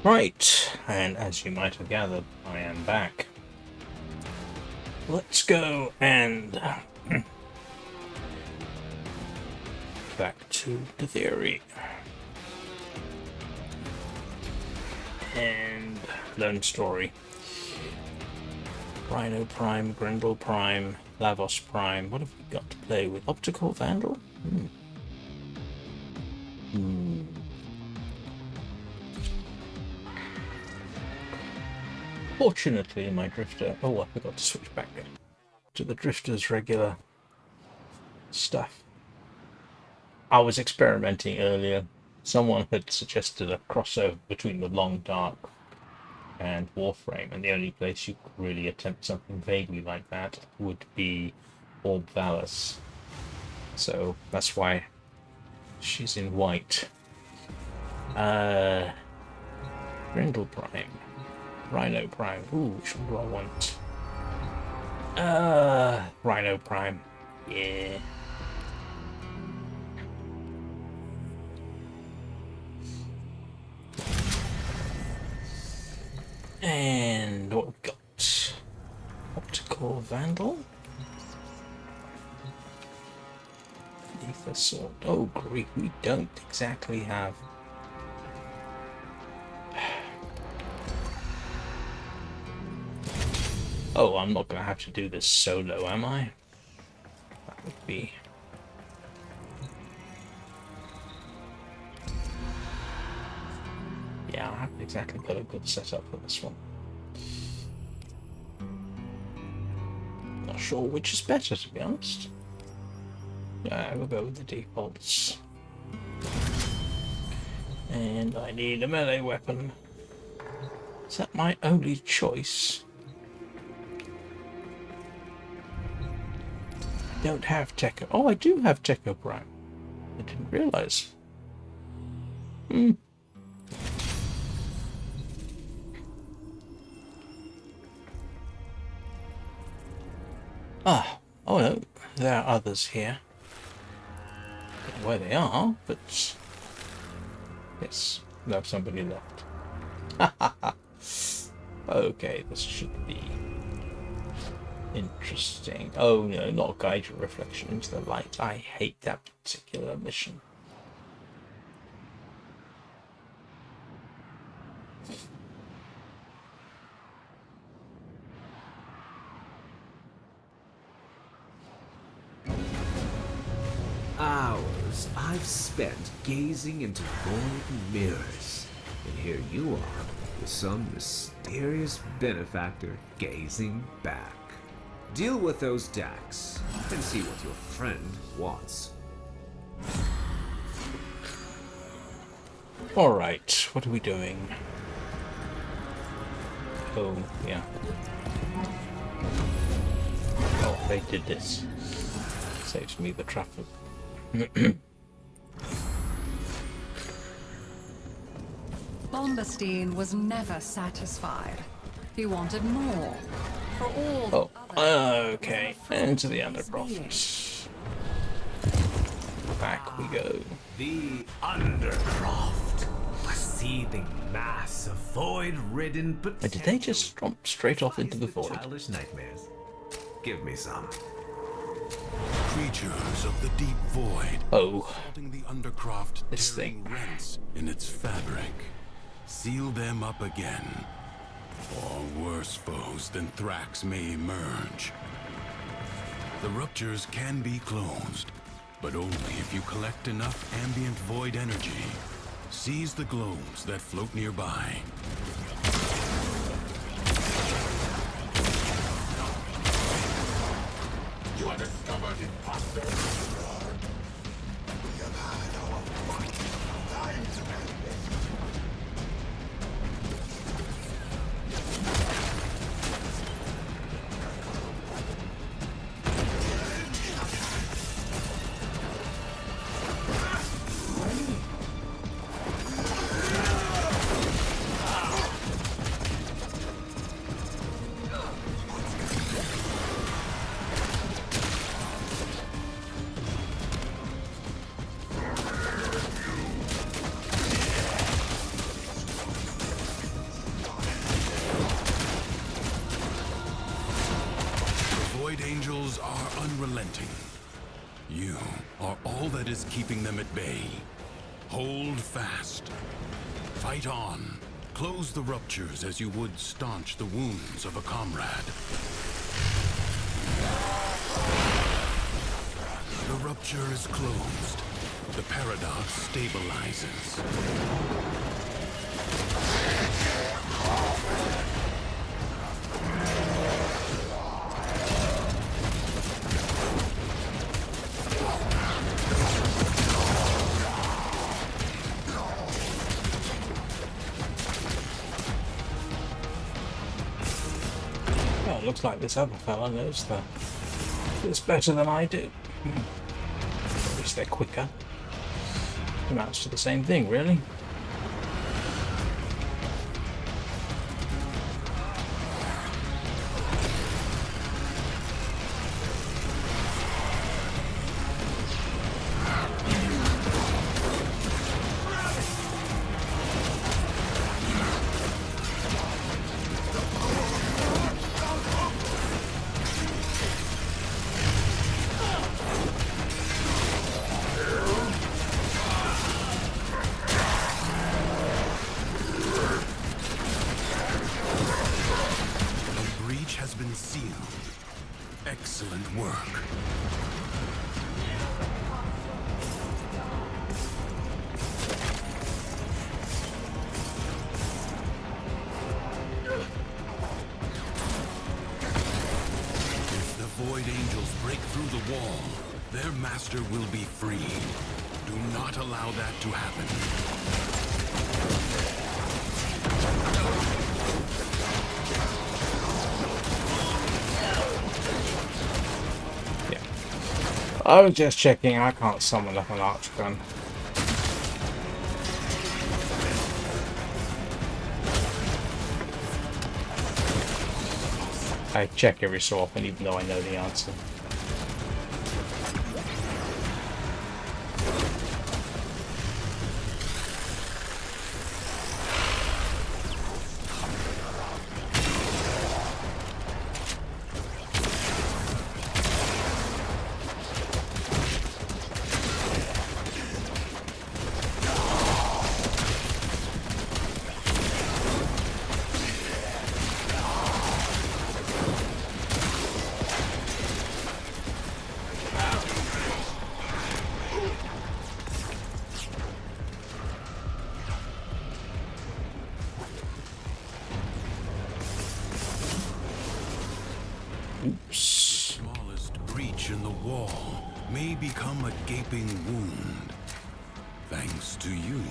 Right, and as you might have gathered, I am back. Let's go and back to Duviri and learn story. Rhino Prime, Grendel Prime, Lavos Prime. What have we got to play with? Optical Vandal? Fortunately, my Drifter... Oh, I forgot to switch back to the Drifter's regular stuff. I was experimenting earlier. Someone had suggested a crossover between the Long Dark and Warframe, and the only place you could really attempt something vaguely like that would be Orb Valis. So that's why she's in white. Grendel Prime. Rhino Prime. Ooh, which one do I want? Rhino Prime. Yeah. And what we've got? Optical Vandal. Ether Sword. Oh, grief, we don't exactly have. Oh, I'm not going to have to do this solo, am I? That would be... Yeah, I haven't exactly got a good setup for this one. Not sure which is better, to be honest. Yeah, we'll go with the defaults. And I need a melee weapon. Is that my only choice? I don't have Tekka. Oh, I do have Tekka Prime. I didn't realise. Oh no, there are others here. Don't know where they are, but yes, no, somebody left. Okay, this should be interesting. Oh no, not guide your reflection into the light. I hate that particular mission. Hours I've spent gazing into void mirrors, and here you are with some mysterious benefactor gazing back. Deal with those Dax and see what your friend wants. Alright, what are we doing? Oh, yeah. Oh, they did this. Saves me the traffic. Bombastine was never satisfied. He wanted more. For all Oh, the others. okay. Into the Undercroft. Back we go. The Undercroft, a seething mass of void-ridden But potential. did they just jump straight off into the void? Childish nightmares. Give me some. Creatures of the deep void, Oh, holding the Undercroft, This tearing thing. rents in its fabric. Seal them up again, or worse foes than Thrax may emerge. The ruptures can be closed, but only if you collect enough ambient void energy. Seize the globes that float nearby. You are discovered, imposter. We have had our fight. Time to end this. angels are unrelenting. You are all that is keeping them at bay. Hold fast. Fight on. Close the ruptures as you would staunch the wounds of a comrade. The rupture is closed. The paradox stabilizes. Well, it looks like this other fella knows that it's better than I do. At least they're quicker. Amounts to the same thing, really. Excellent work. If the Void Angels break through the wall, their master will be freed. Do not allow that to happen. I was just checking, I can't summon up an Archon. I check every so often, even though I know the answer. Smallest breach in the wall may become a gaping wound. Thanks to you.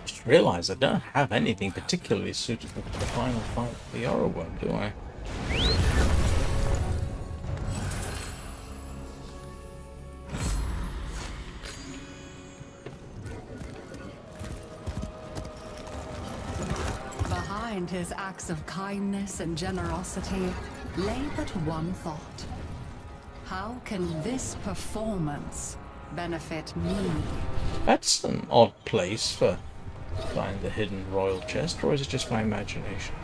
Just realised I don't have anything particularly suitable for the final fight of the Orowon, do I? Behind his acts of kindness and generosity lay but one thought. How can this performance benefit me? That's an odd place for find the hidden royal chest, or is it just my imagination?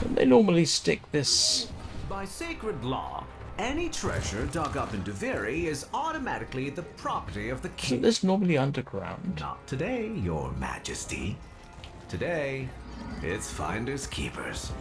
Don't they normally stick this? By sacred law, any treasure dug up in Duviri is automatically the property of the Isn't king. this normally underground? Not today, your majesty. Today, it's finders keepers.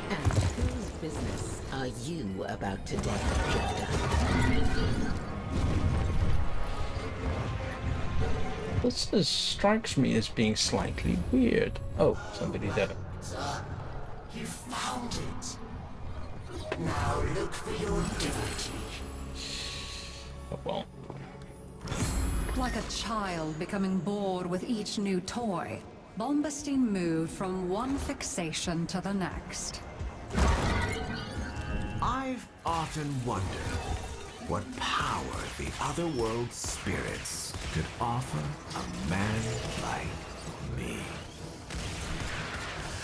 And whose business are you about today, Drifter? This strikes me as being slightly weird. Oh, somebody did it. You found it. Now look for your divinity. Oh well. Like a child becoming bored with each new toy, Bombastine moved from one fixation to the next. I've often wondered, what power the otherworld spirits could offer a man like me.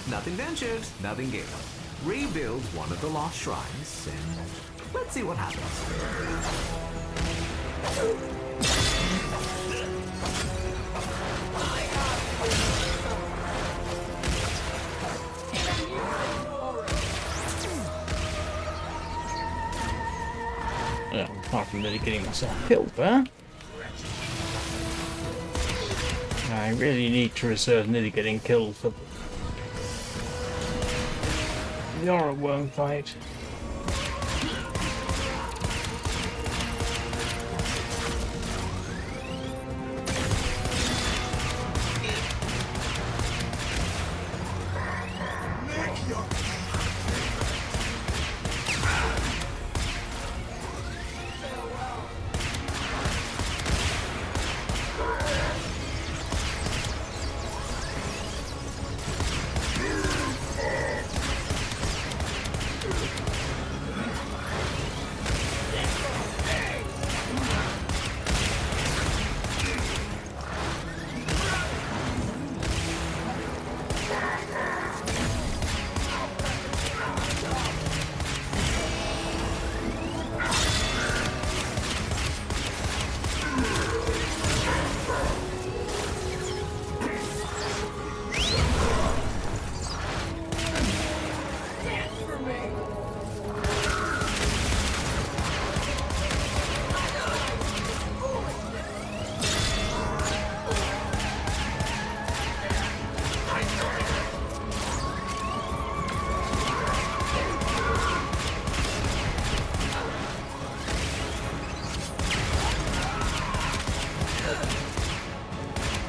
Nothing ventured, nothing gained. Rebuild one of the lost shrines, and let's see what happens. Yeah, apart from really getting myself killed there. I really need to reserve nearly getting killed for the Aura Worm fight.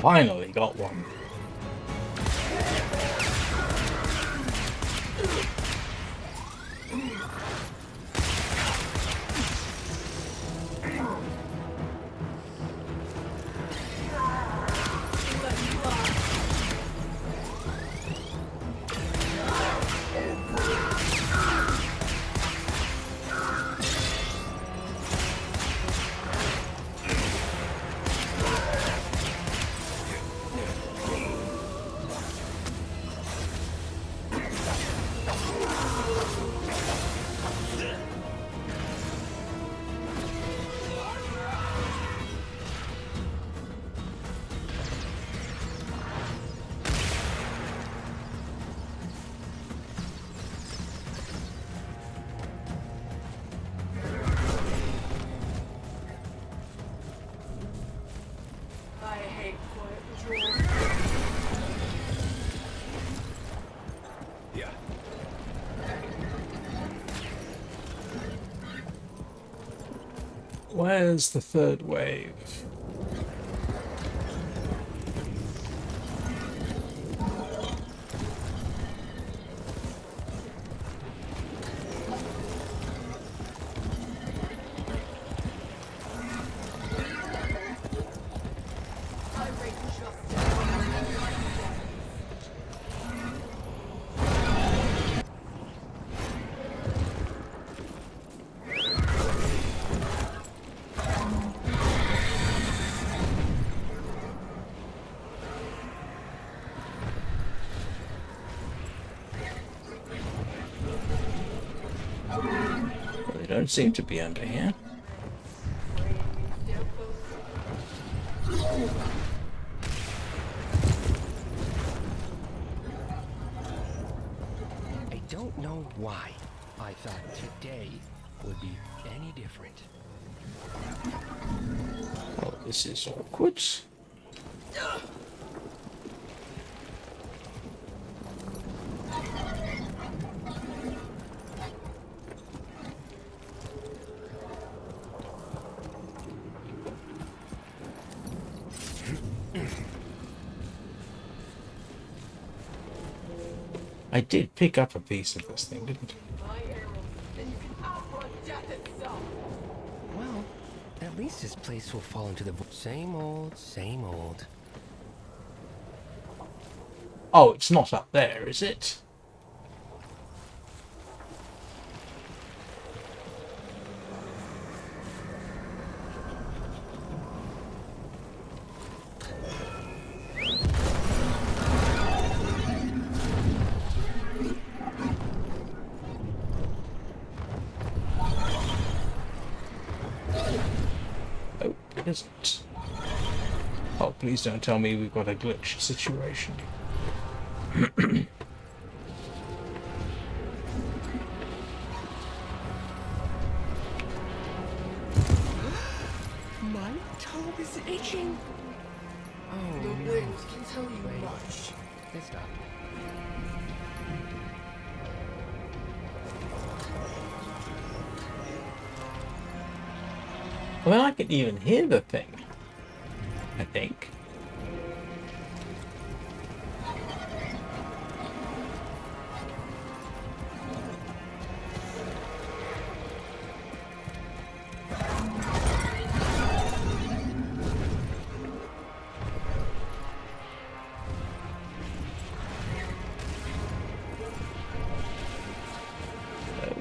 Finally got one. Where's the third wave? Don't seem to be under here. I don't know why I thought today would be any different. Oh, this is awkward. I did pick up a piece of this thing, didn't Well, at least this place will fall into the same old, same old. I? Oh, it's not up there, is it? it isn't. Oh, please don't tell me we've got a glitch situation. My toe is itching. Oh, The no. wind can tell you Wait. much. They stopped. Well, I can even hear the thing, I think.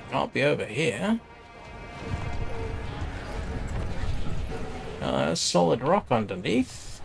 Can't be over here. Solid rock underneath.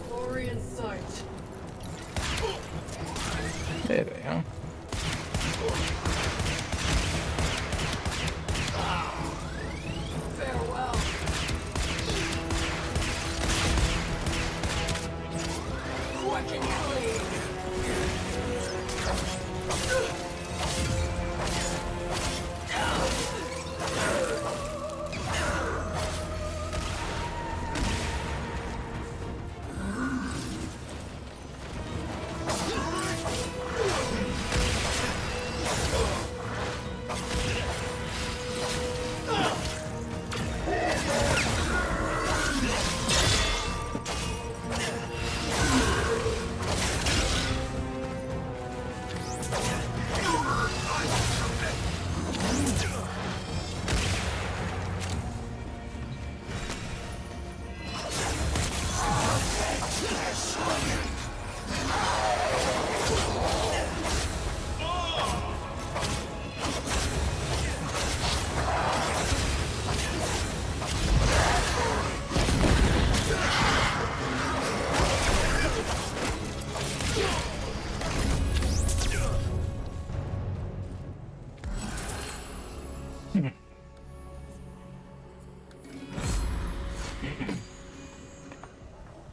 Glory in sight. There they are. Farewell. What can you leave?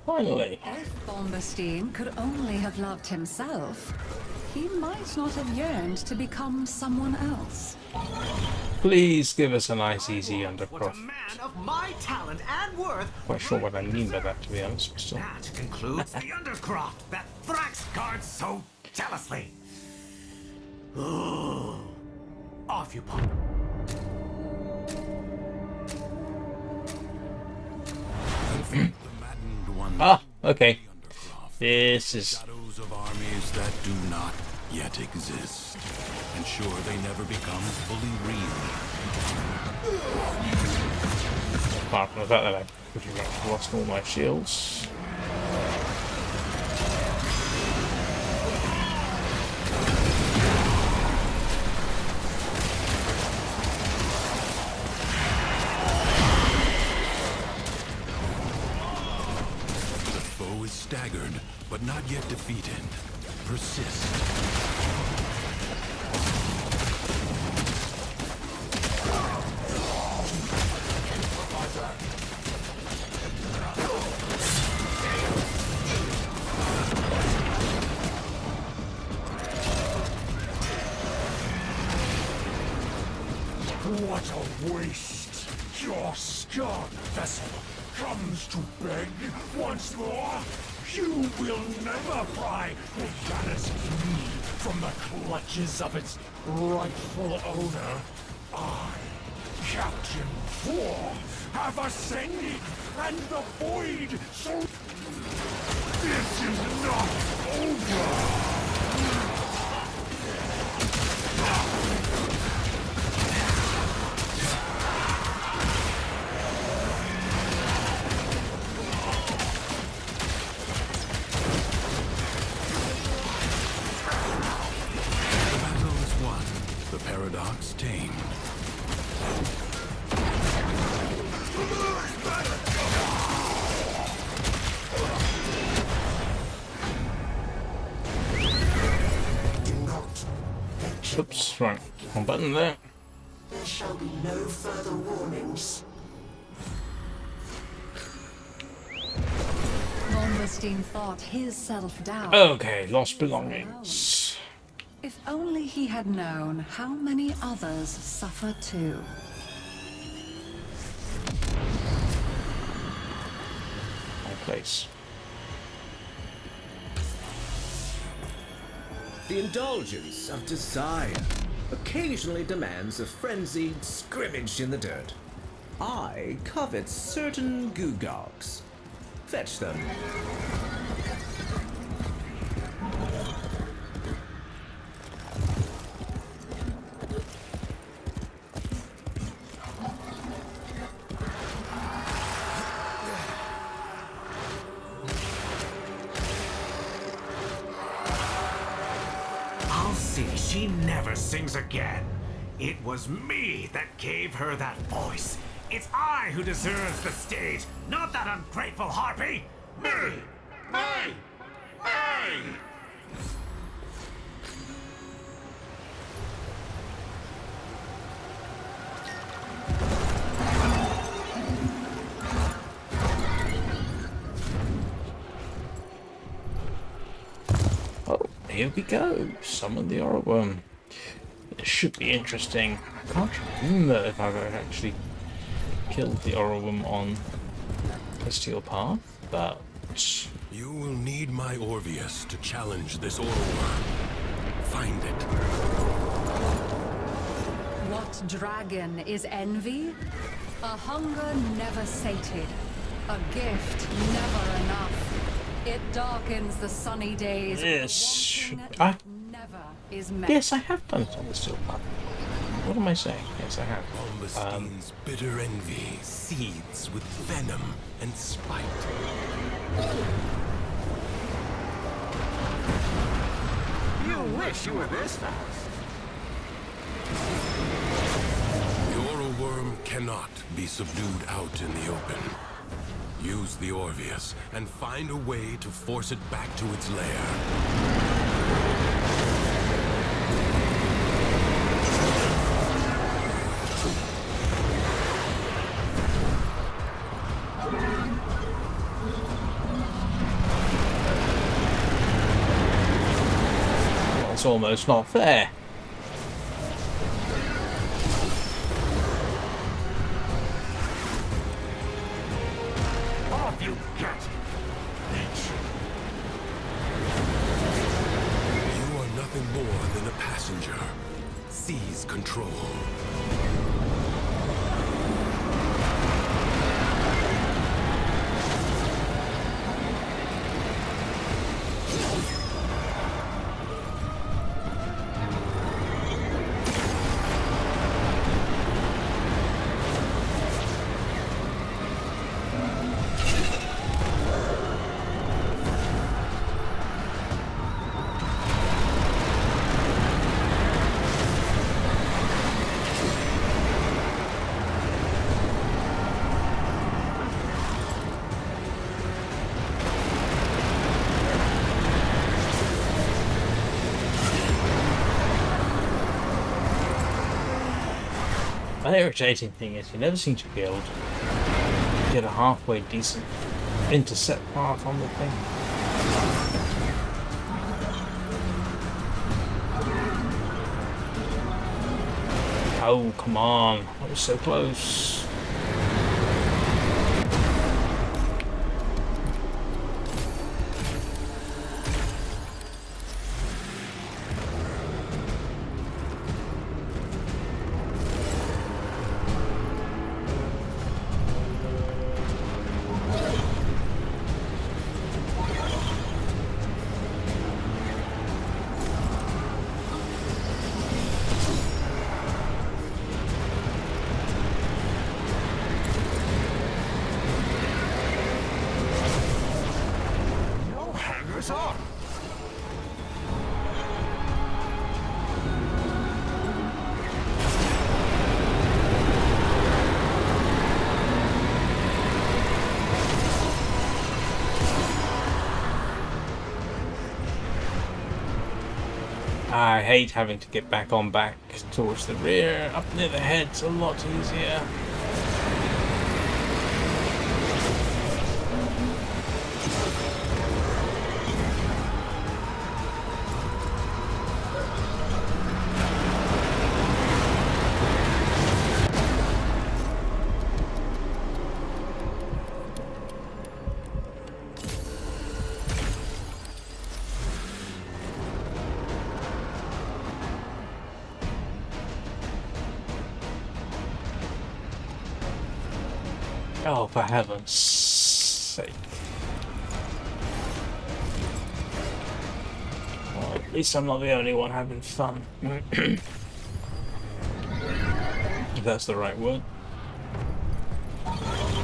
Finally. If Bombastine could only have loved himself, he might not have yearned to become someone else. Please give us a nice, easy Was a undercroft. man of my talent and worth. Quite sure what I mean by that, to be honest. But still. That concludes the undercroft that Thrax guards so jealously. Ooh. Off you pop. The maddened one. Ah, okay. The undercroft. This is Shadows of armies that do not yet exist. Ensure they never become fully real. apart from the fact that I pretty much lost all my shields. The foe is staggered, but not yet defeated. Persist. What a waste! Your scarred vessel comes to beg once more. You will never pry the Janus Key from the clutches of its rightful owner. I, Captain 4, have ascended, and the void so... Oops, right. One button there. There shall be no further warnings. Nordenstein thought his self-doubt. Okay, lost belongings. If only he had known how many others suffer too. My place. The indulgence of desire occasionally demands a frenzied scrimmage in the dirt. I covet certain googogs. Fetch them. I'll see she never sings again. It was me that gave her that voice. It's I who deserves the stage, not that ungrateful harpy. Me! Me! Me! Oh, here we go. Summon the Aura Worm. It should be interesting. I can't remember if I've ever actually killed the Aura Worm on the Steel Path, but... You will need my Orvius to challenge this Aura Worm. Find it. What dragon is envy? A hunger never sated. A gift never enough. It darkens the sunny days. Yes. Never is met. Yes, I have done it on the Steel Path. What am I saying? Yes, I have. Almastein's bitter envy seethes with venom and spite. You wish you were this fast. The Aura Worm cannot be subdued out in the open. Use the Orvius and find a way to force it back to its lair. It's almost not fair. Off you get, bitch. You are nothing more than a passenger. Seize control. The irritating thing is you never seem to be able to get a halfway decent intercept path on the thing. Oh, come on. That was so close. No hangers on. I hate having to get back towards the rear. Up near the head's a lot easier. Oh, for heaven's sake. Well, at least I'm not the only one having fun. If that's the right word.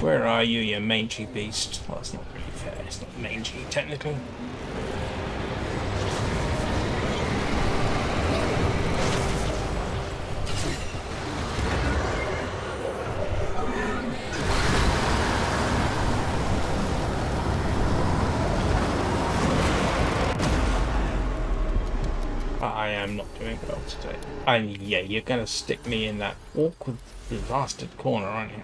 Where are you, you mangy beast? Well, that's not really fair. It's not mangy, technically. I am not doing well today. And yeah, you're gonna stick me in that awkward, blasted corner, aren't you?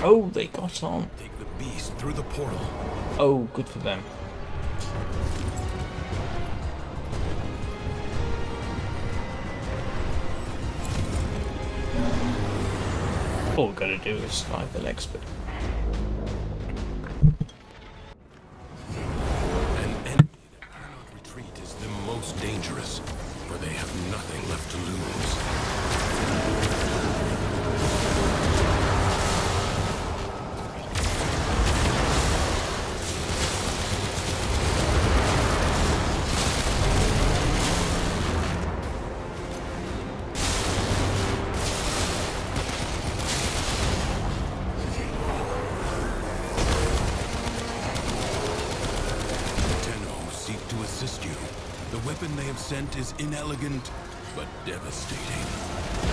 Oh, they got on. Take the beast through the portal. Oh, good for them. All we've got to do is find the next bit. An enemy that cannot retreat is the most dangerous, for they have nothing left to lose. Sent is inelegant, but devastating.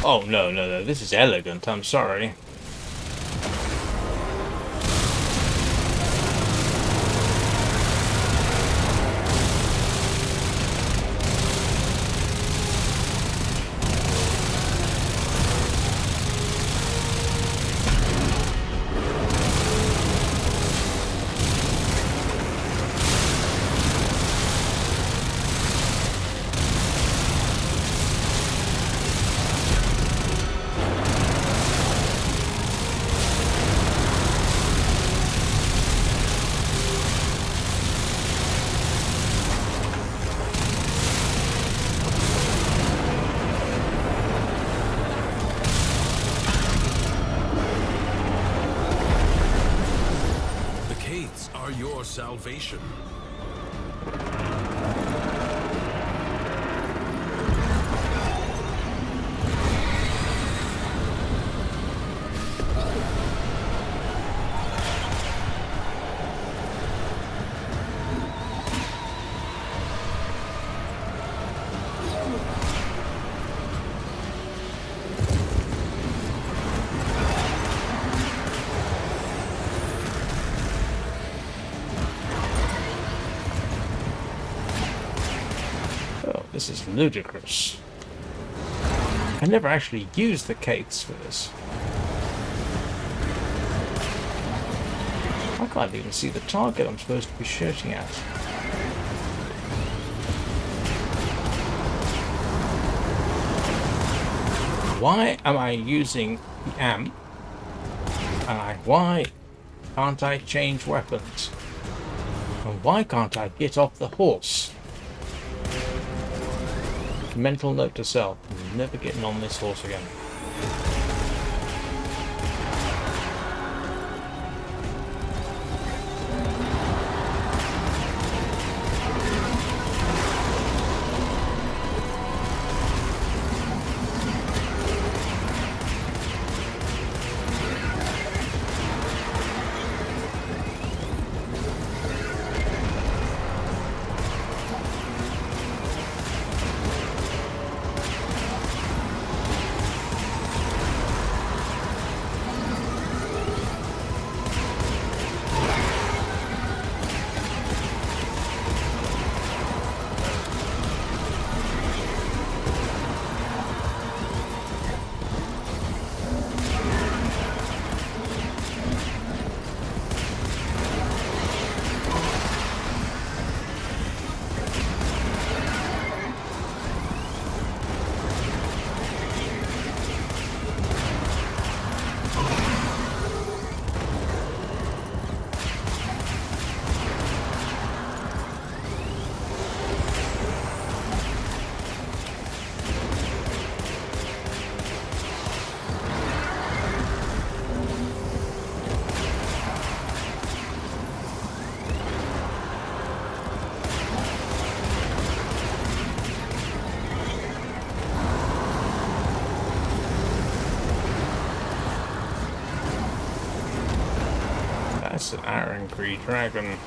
Oh, no, this is elegant, I'm sorry. Salvation. This is ludicrous. I never actually used the Kates for this. I can't even see the target I'm supposed to be shooting at. Why am I using the amp? And why can't I change weapons? And why can't I get off the horse? Mental note to self, I'm never getting on this horse again. That's an angry dragon.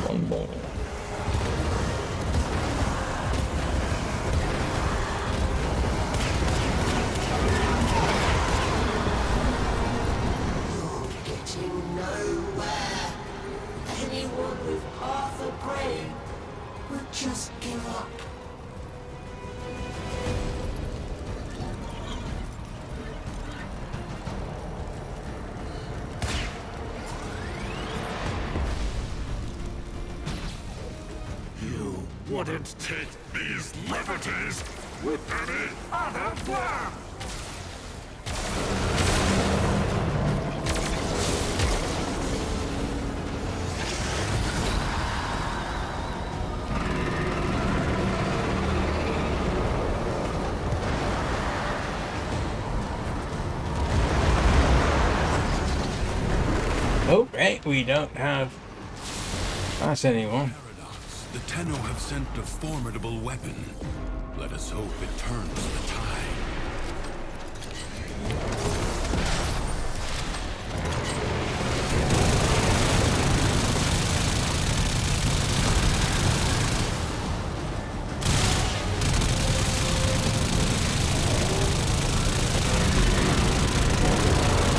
One more. Getting nowhere. Anyone with half a brain would just give up. You wouldn't take these liberties with any other worm! Okay, we don't have that's anyone. Paradox. The Tenno have sent a formidable weapon. Let us hope it turns the tide.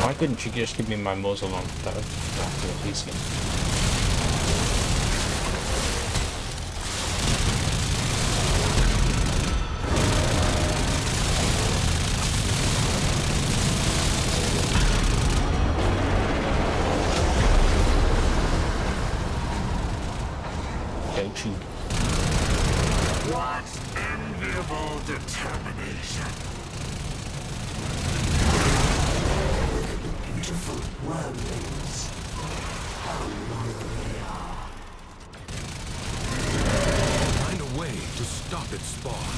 Why couldn't you just give me my muzzle on that? That's easy. Don't you? What enviable determination! Beautiful wormlings. How long they are. Find a way to stop its spawn.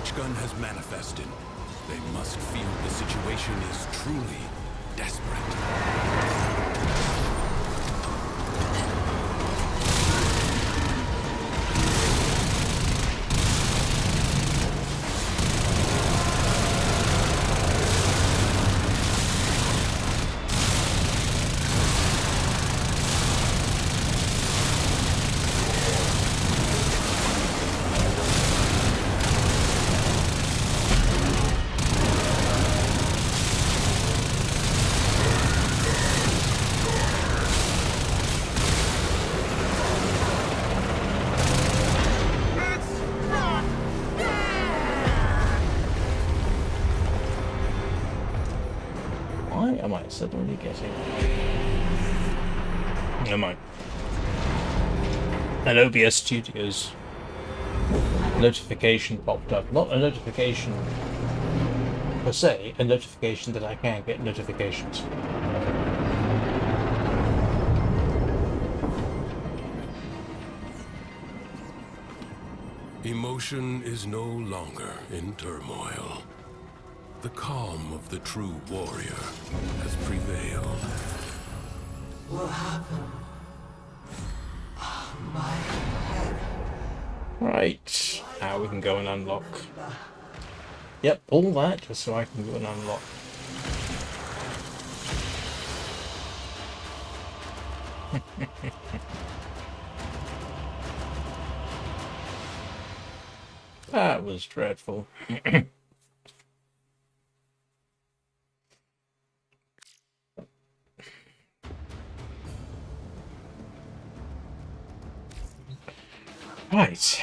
Archon has manifested. They must feel the situation is truly desperate. Why am I suddenly getting... Never mind. An OBS Studios notification popped up. Not a notification per se, a notification that I can get notifications. Emotion is no longer in turmoil. The calm of the true warrior has prevailed. What happened? My head. Right, now we can go and unlock. Yep, all that just so I can go and unlock. That was dreadful. Right.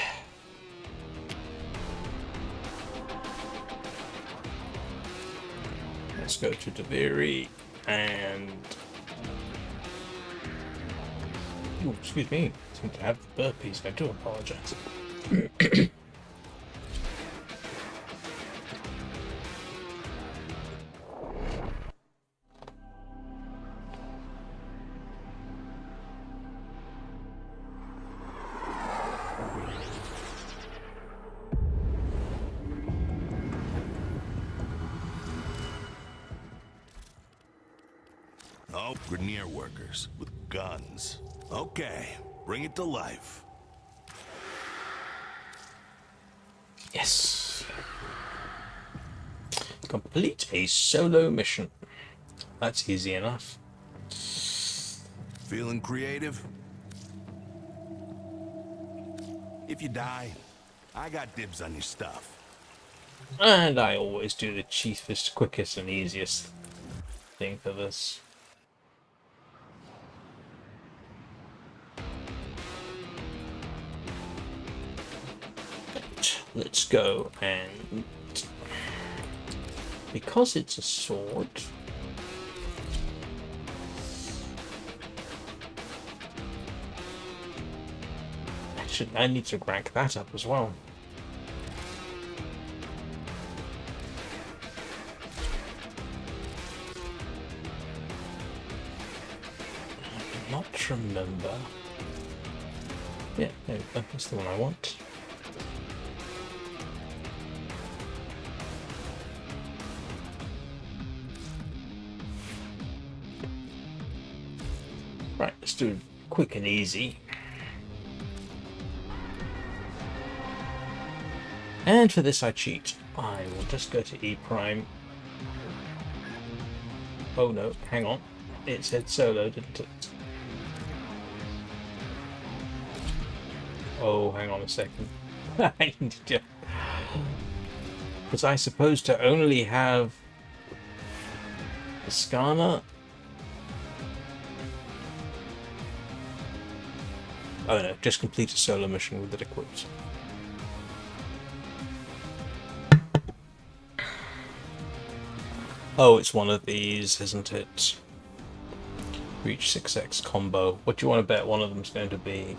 Let's go to Duviri and... Ooh, excuse me. I seem to have the burpees. I do apologize. Oh, Grenier workers with guns. Okay, bring it to life. Yes. Complete a solo mission. That's easy enough. Feeling creative? If you die, I got dibs on your stuff. And I always do the cheapest, quickest, and easiest thing for this. Let's go, and because it's a sword, actually I need to rank that up as well. I do not remember. Yeah, there we go. That's the one I want. Right, let's do it quick and easy. And for this I cheat. I will just go to E prime. Oh no, hang on. It said solo, didn't it? Oh, hang on a second. I need to... Was I supposed to only have the scanner? Oh no, just complete a solo mission with it equipped. Oh, it's one of these, isn't it? Reach 6x combo. What do you want to bet one of them's going to be?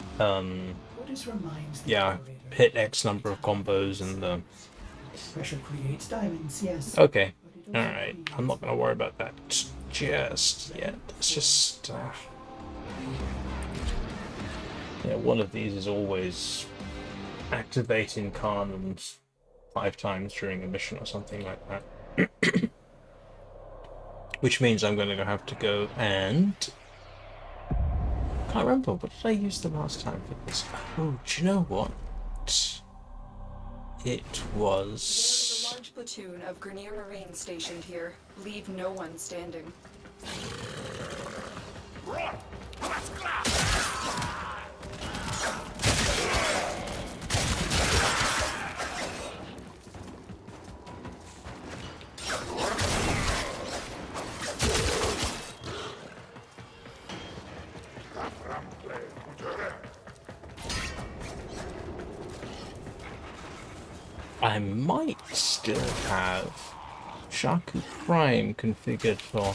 Yeah, hit X number of combos and the... Pressure creates diamonds, yes. Okay, alright. I'm not going to worry about that just yet. It's just... yeah, one of these is always activating Incarnon 5 times during a mission or something like that. Which means I'm going to have to go and... Can't remember, what did I use the last time for this? Oh, do you know what? It was... There's a large platoon of Grenier Marines stationed here. Leave no one standing. I might still have Shaku Prime configured for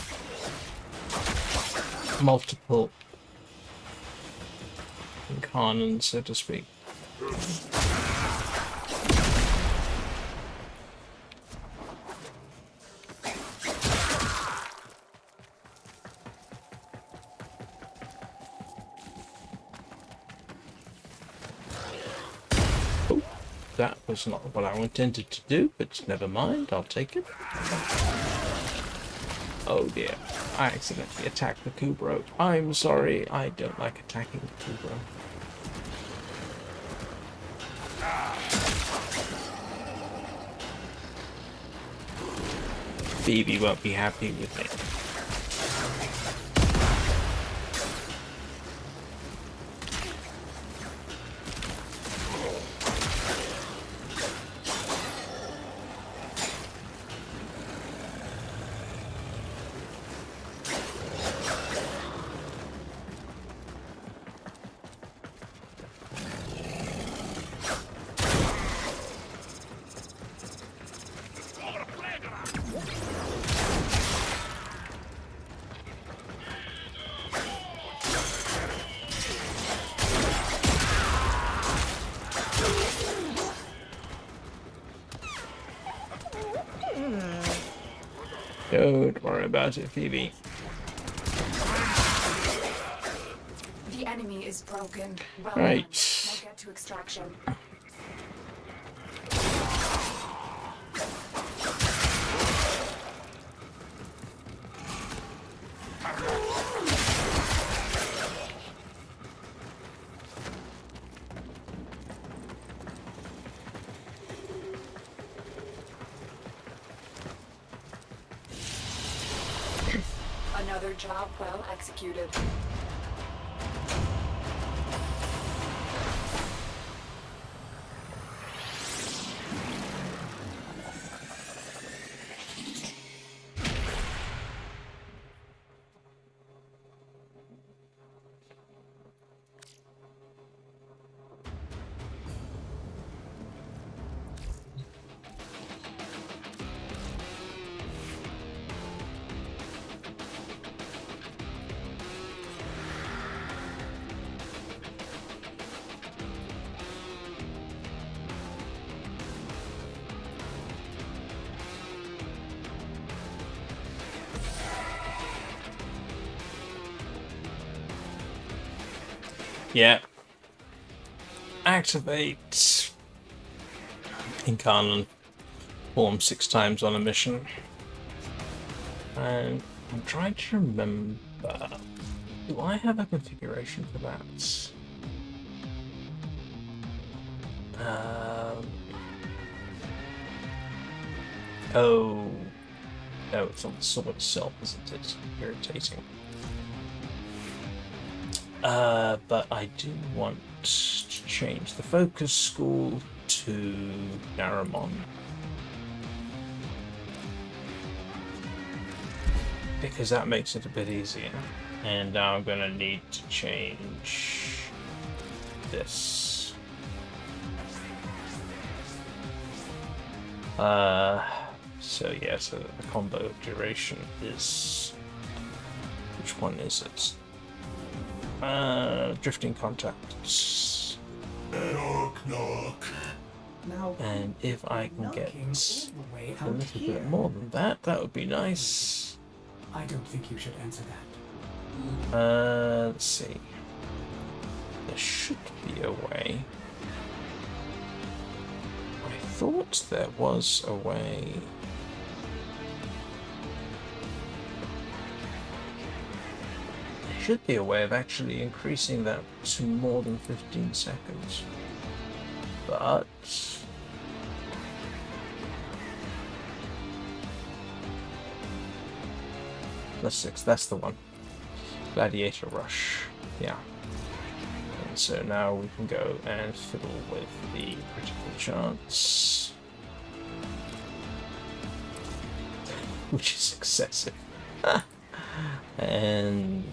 multiple Incarnons, so to speak. That was not what I intended to do, but never mind, I'll take it. Oh dear, I accidentally attacked the Kubro. I'm sorry, I don't like attacking the Kubro. Phoebe won't be happy with me. Don't worry about it, Phoebe. The enemy is broken. Well Right. done. Now get to extraction. Another job well executed. Yeah. Activate Incarnon form 6 times on a mission. And I'm trying to remember. Do I have a configuration for that? Oh. No, it's on the sword itself, isn't it? Irritating. But I do want to change the focus school to Naramon. Because that makes it a bit easier. And now I'm going to need to change this. So yeah, so the combo duration is... Which one is it? Drifting contacts. Knock, knock. Now, And if I can get knocking all the way a out little here. bit more than that, that would be nice. I don't think you should answer that. Let's see. There should be a way. I thought there was a way. There should be a way of actually increasing that to more than 15 seconds. But +6, that's the one. Gladiator Rush. Yeah. And so now we can go and fiddle with the critical chance. Which is excessive. And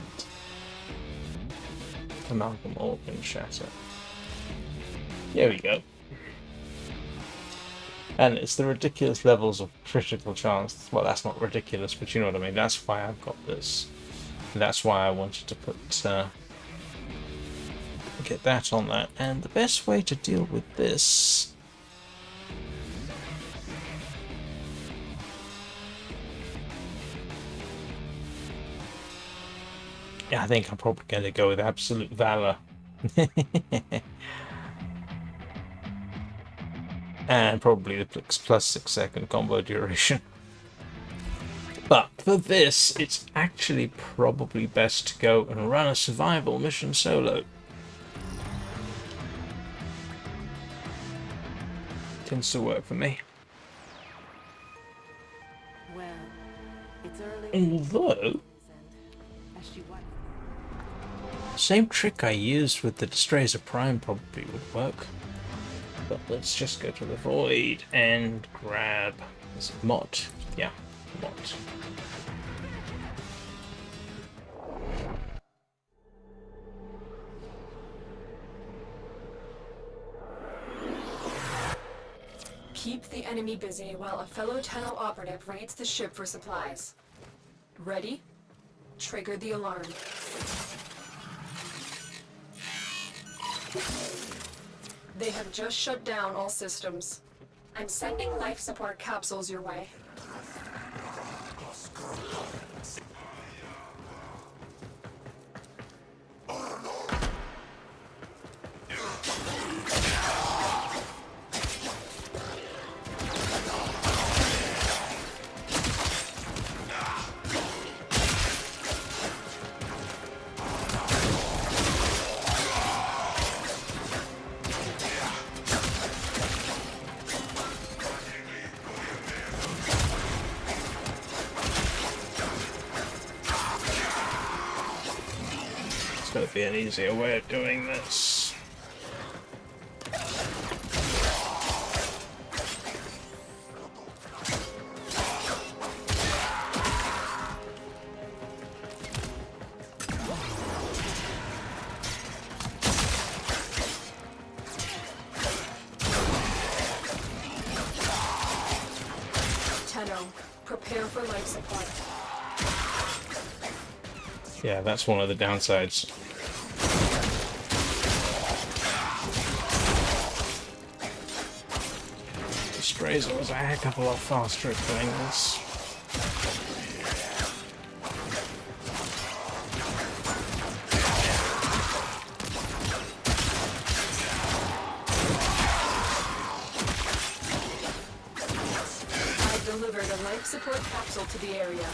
Amalgam Organ Shatter. There we go. And it's the ridiculous levels of critical chance. Well, that's not ridiculous, but you know what I mean. That's why I've got this. And that's why I wanted to put get that on that. And the best way to deal with this I think I'm probably going to go with Absolute Valor. And probably the +6 second combo duration. But for this, it's actually probably best to go and run a survival mission solo. Tends to work for me. Well, it's early. Although, same trick I used with the Destrazer Prime probably would work. But let's just go to the Void and grab this mod. Yeah, mod. Keep the enemy busy while a fellow Tenno operative raids the ship for supplies. Ready? Trigger the alarm. They have just shut down all systems. I'm sending life support capsules your way. got to be an easier way of doing this. Prepare for life support. Yeah, that's one of the downsides. The sprays was a heck of a lot faster at doing this. Delivered a life support capsule to the area.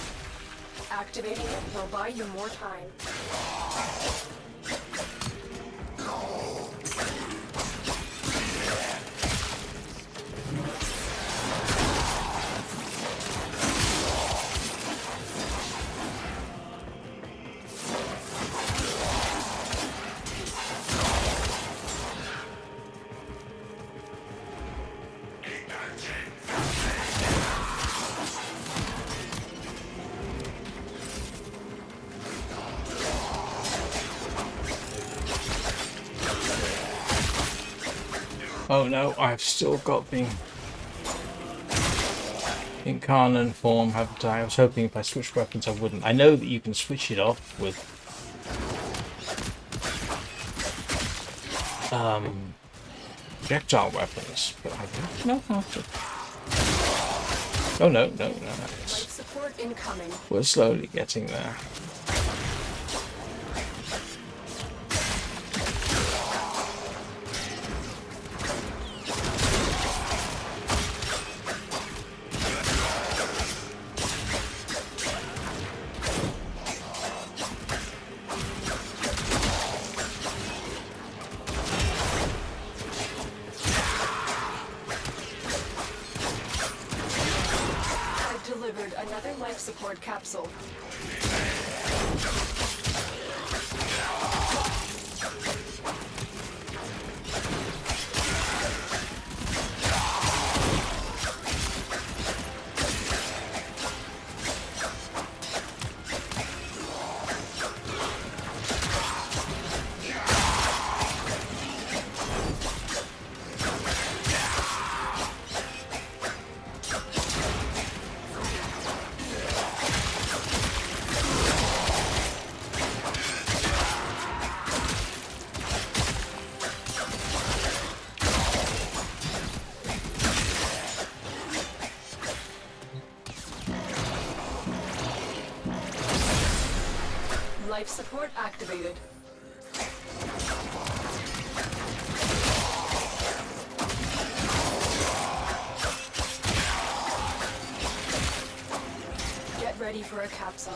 Activating it will buy you more time. Oh no, I've still got the Incarnon form, haven't I? I was hoping if I switched weapons I wouldn't. I know that you can switch it off with projectile weapons, but I don't know how to. Oh no, no, no. Life support incoming. We're slowly getting there. Another life support capsule. Life support activated. Get ready for a capsule.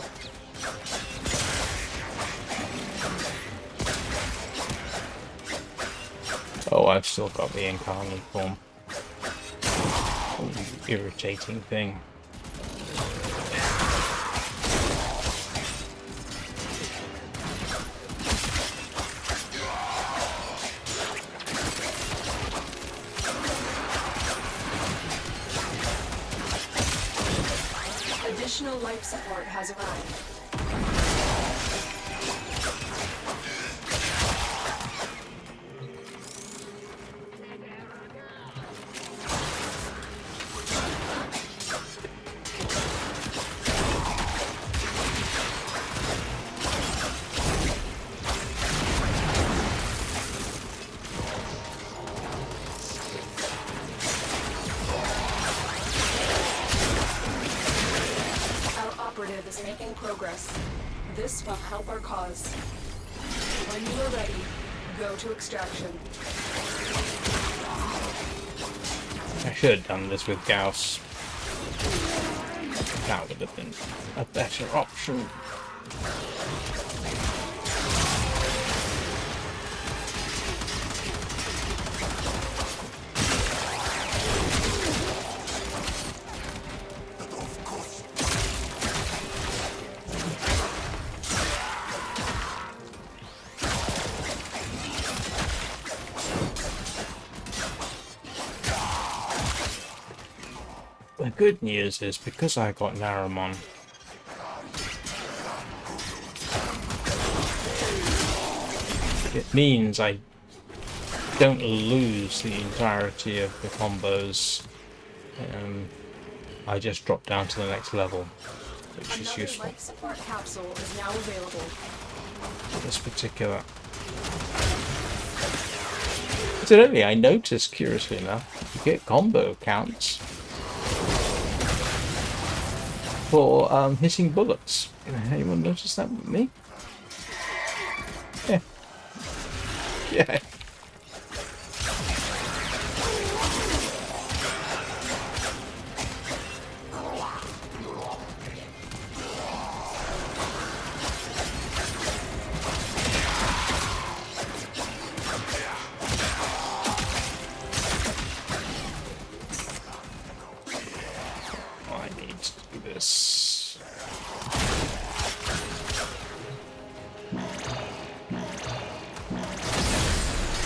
Oh, I've still got the Incarnon form. Oh, irritating thing. Additional life support has arrived. Is making progress. This will help our cause. When you are ready, go to extraction. I should have done this with Gauss. That would have been a better option. good news is, because I got Naramon, it means I don't lose the entirety of the combos. I just drop down to the next level, which is useful. Life support capsule is now available. This particular. Incidentally, I noticed, curiously enough, you get combo counts for hitting bullets. Anyone notice that with me? Yeah. Yeah.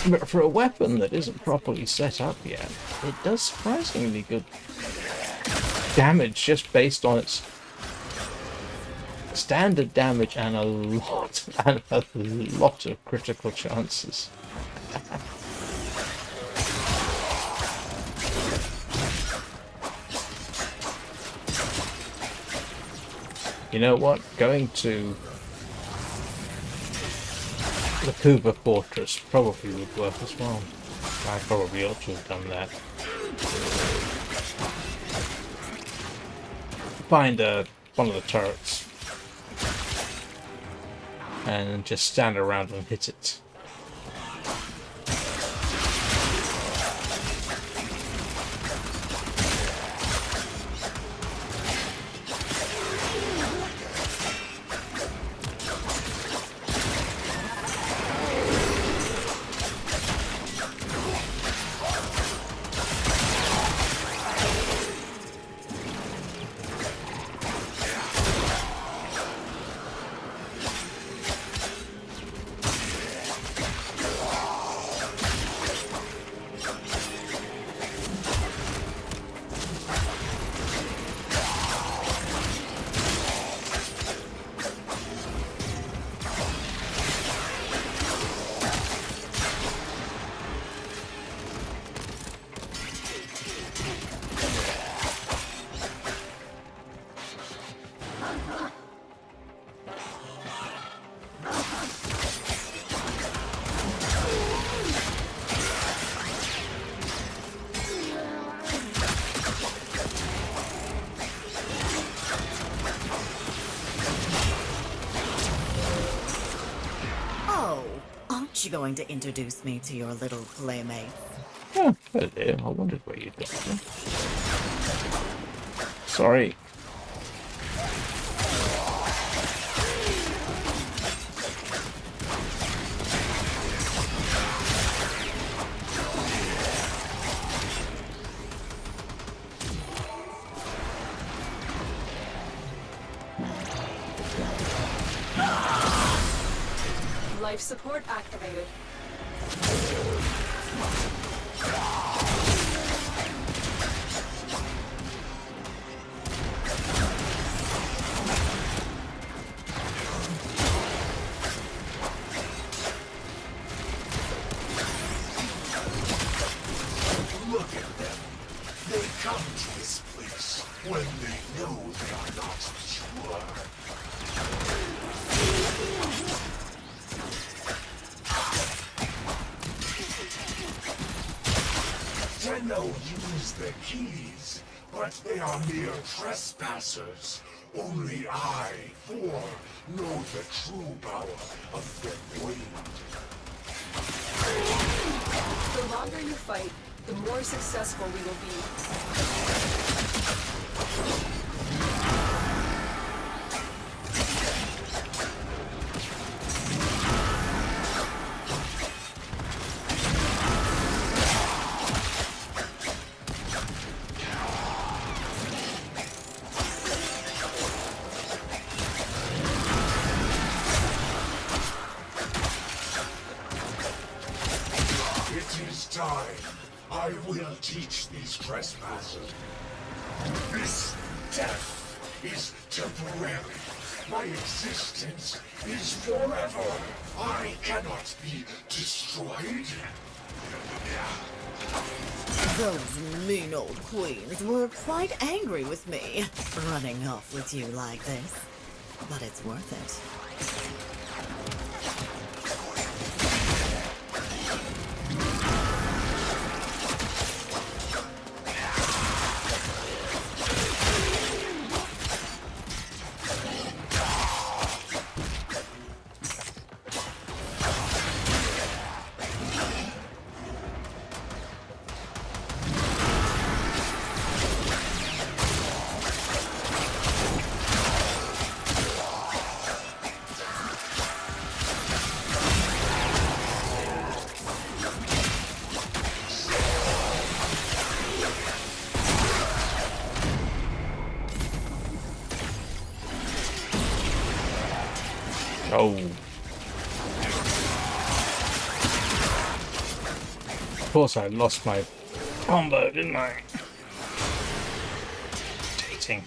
But for a weapon that isn't properly set up yet, it does surprisingly good damage just based on its standard damage and a lot of critical chances. You know what? Going to the Kuva Fortress probably would work as well. I probably ought to have done that. Find one of the turrets and just stand around and hit it. You going to introduce me to your little playmate? Oh, hello there. I wondered where you'd gone from. Sorry. Life support activated. Look at them. They come to this place when they know they are not sure. Tenno use the keys, but they are mere trespassers. Only I, Thor, know the true power of the blade. The longer you fight, the more successful we will be. It is time. I will teach these trespassers. This death is temporary. My existence is forever. I cannot be destroyed. Those mean old queens were quite angry with me, running off with you like this. But it's worth it. Oh. Of course I lost my combo, didn't I? Dating.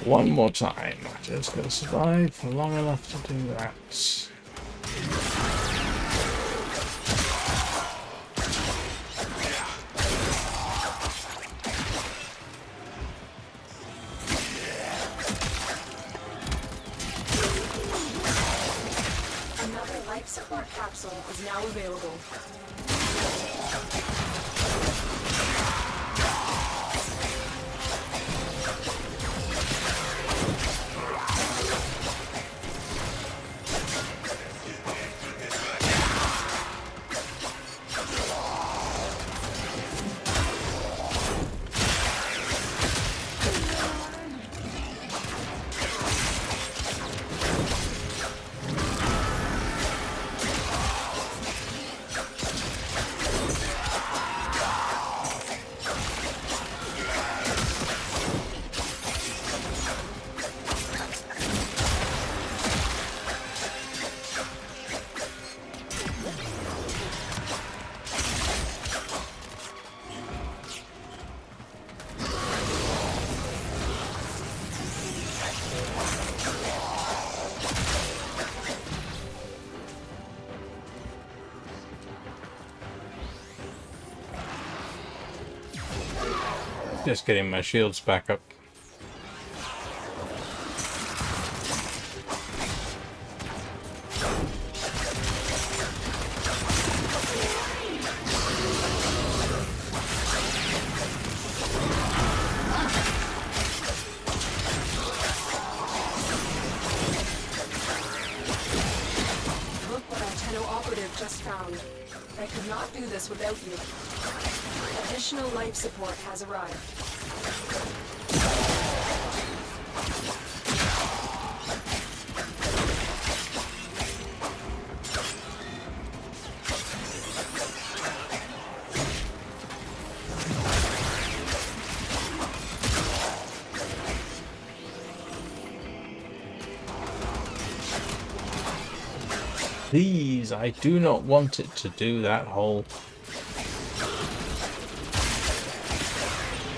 One more time. Just gonna survive for long enough to do that. Another life support capsule is now available. Just getting my shields back up. Look what our Tenno operative just found. I could not do this without you. Additional life support has arrived. Please, I do not want it to do that whole...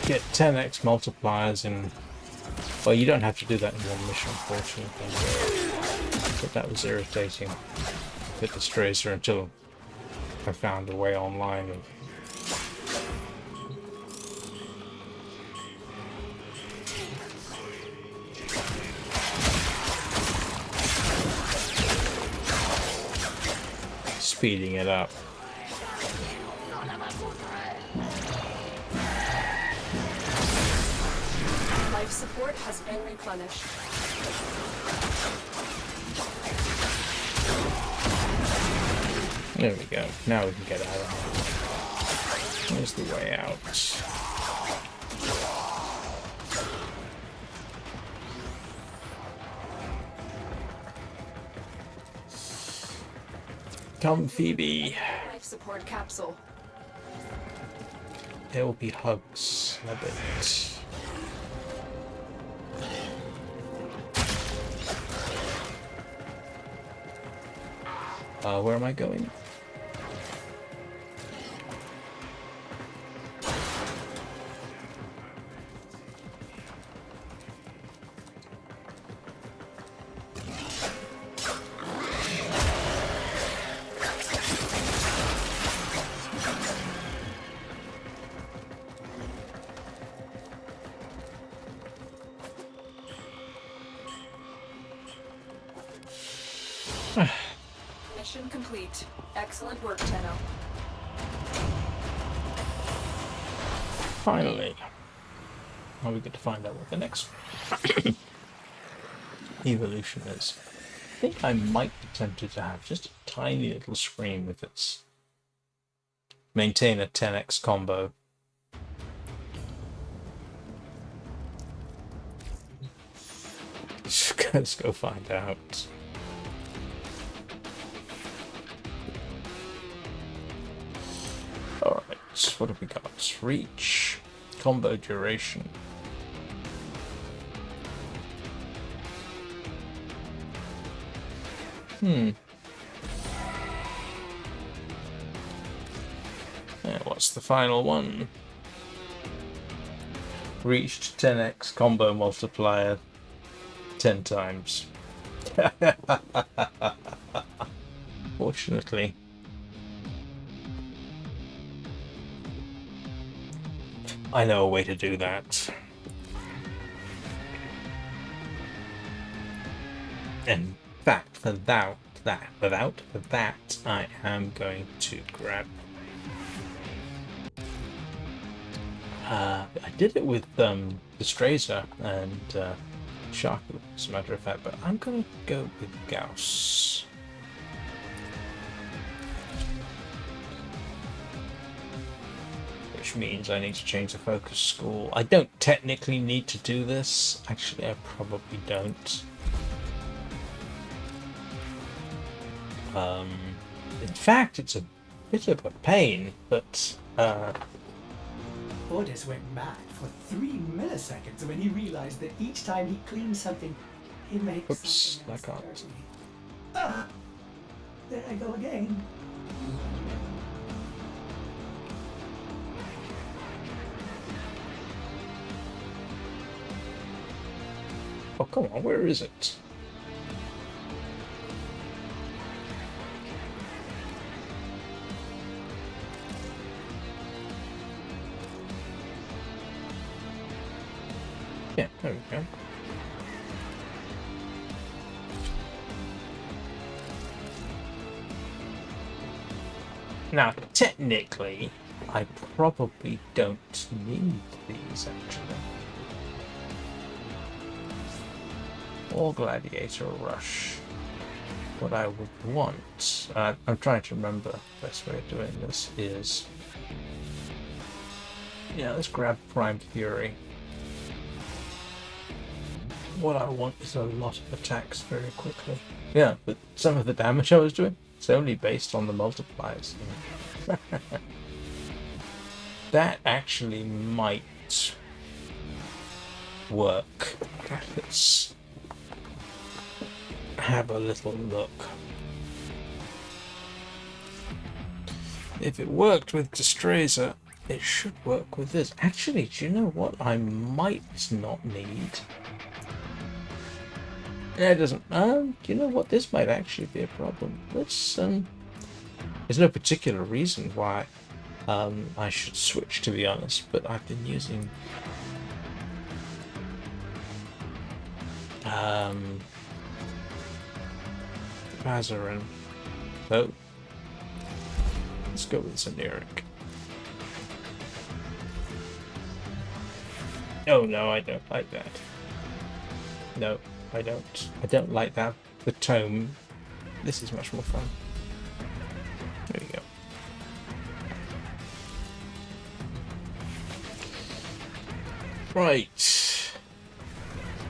get 10x multipliers in... Well, you don't have to do that in one mission, unfortunately. But that was irritating with the Strazer until I found a way online of... speeding it up. Life support has been replenished. There we go. Now we can get out of here. There's the way out. Come, Phoebe. Life support capsule. There will be hugs in a bit. Where am I going? Mission complete. Excellent work, Tenno. Finally. Now we get to find out what the next evolution is. I think I might be tempted to have just a tiny little scream if it's maintain a 10x combo. Let's go find out. Alright, what have we got? Reach, combo duration. Yeah, what's the final one? Reached 10x combo multiplier 10 times. Fortunately. I know a way to do that. In fact, without that, I am going to grab. I did it with the Strazer and Sharku, as a matter of fact, but I'm going to go with Gauss. Which means I need to change the focus school. I don't technically need to do this. Actually, I probably don't. In fact, it's a bit of a pain, but Orders went mad for 3 milliseconds when he realized that each time he cleans something, he makes oops, I something else can't. dirty. Ah, there I go again. Oh, come on, where is it? Yeah, there we go. Now, technically, I probably don't need these, actually. Or Gladiator Rush. What I would want, I'm trying to remember the best way of doing this is... Yeah, let's grab Prime Fury. What I want is a lot of attacks very quickly. Yeah, but some of the damage I was doing, it's only based on the multipliers. That actually might work. Let's have a little look. If it worked with Strazer, it should work with this. Actually, do you know what I might not need? Yeah, it doesn't. Do you know what? This might actually be a problem. Let's, there's no particular reason why I should switch, to be honest, but I've been using Mazarin. So let's go with Zeneric. Oh no, I don't like that. No, I don't. I don't like that. The tome. This is much more fun. There we go. Right.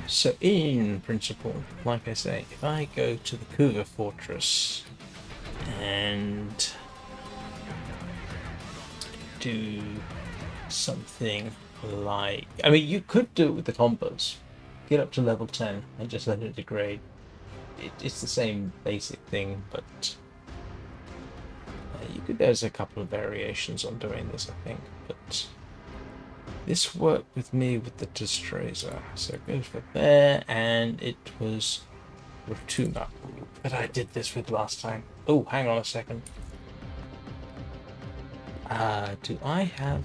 So in principle, like I say, if I go to the Kuva Fortress and do something like, I mean, you could do it with the combos. Get up to level 10 and just let it degrade. It's the same basic thing, but you could. There's a couple of variations on doing this, I think, but this worked with me with the Destrazer, so it goes for there, and it was Rotuna that I did this with last time. Oh, hang on a second. Do I have?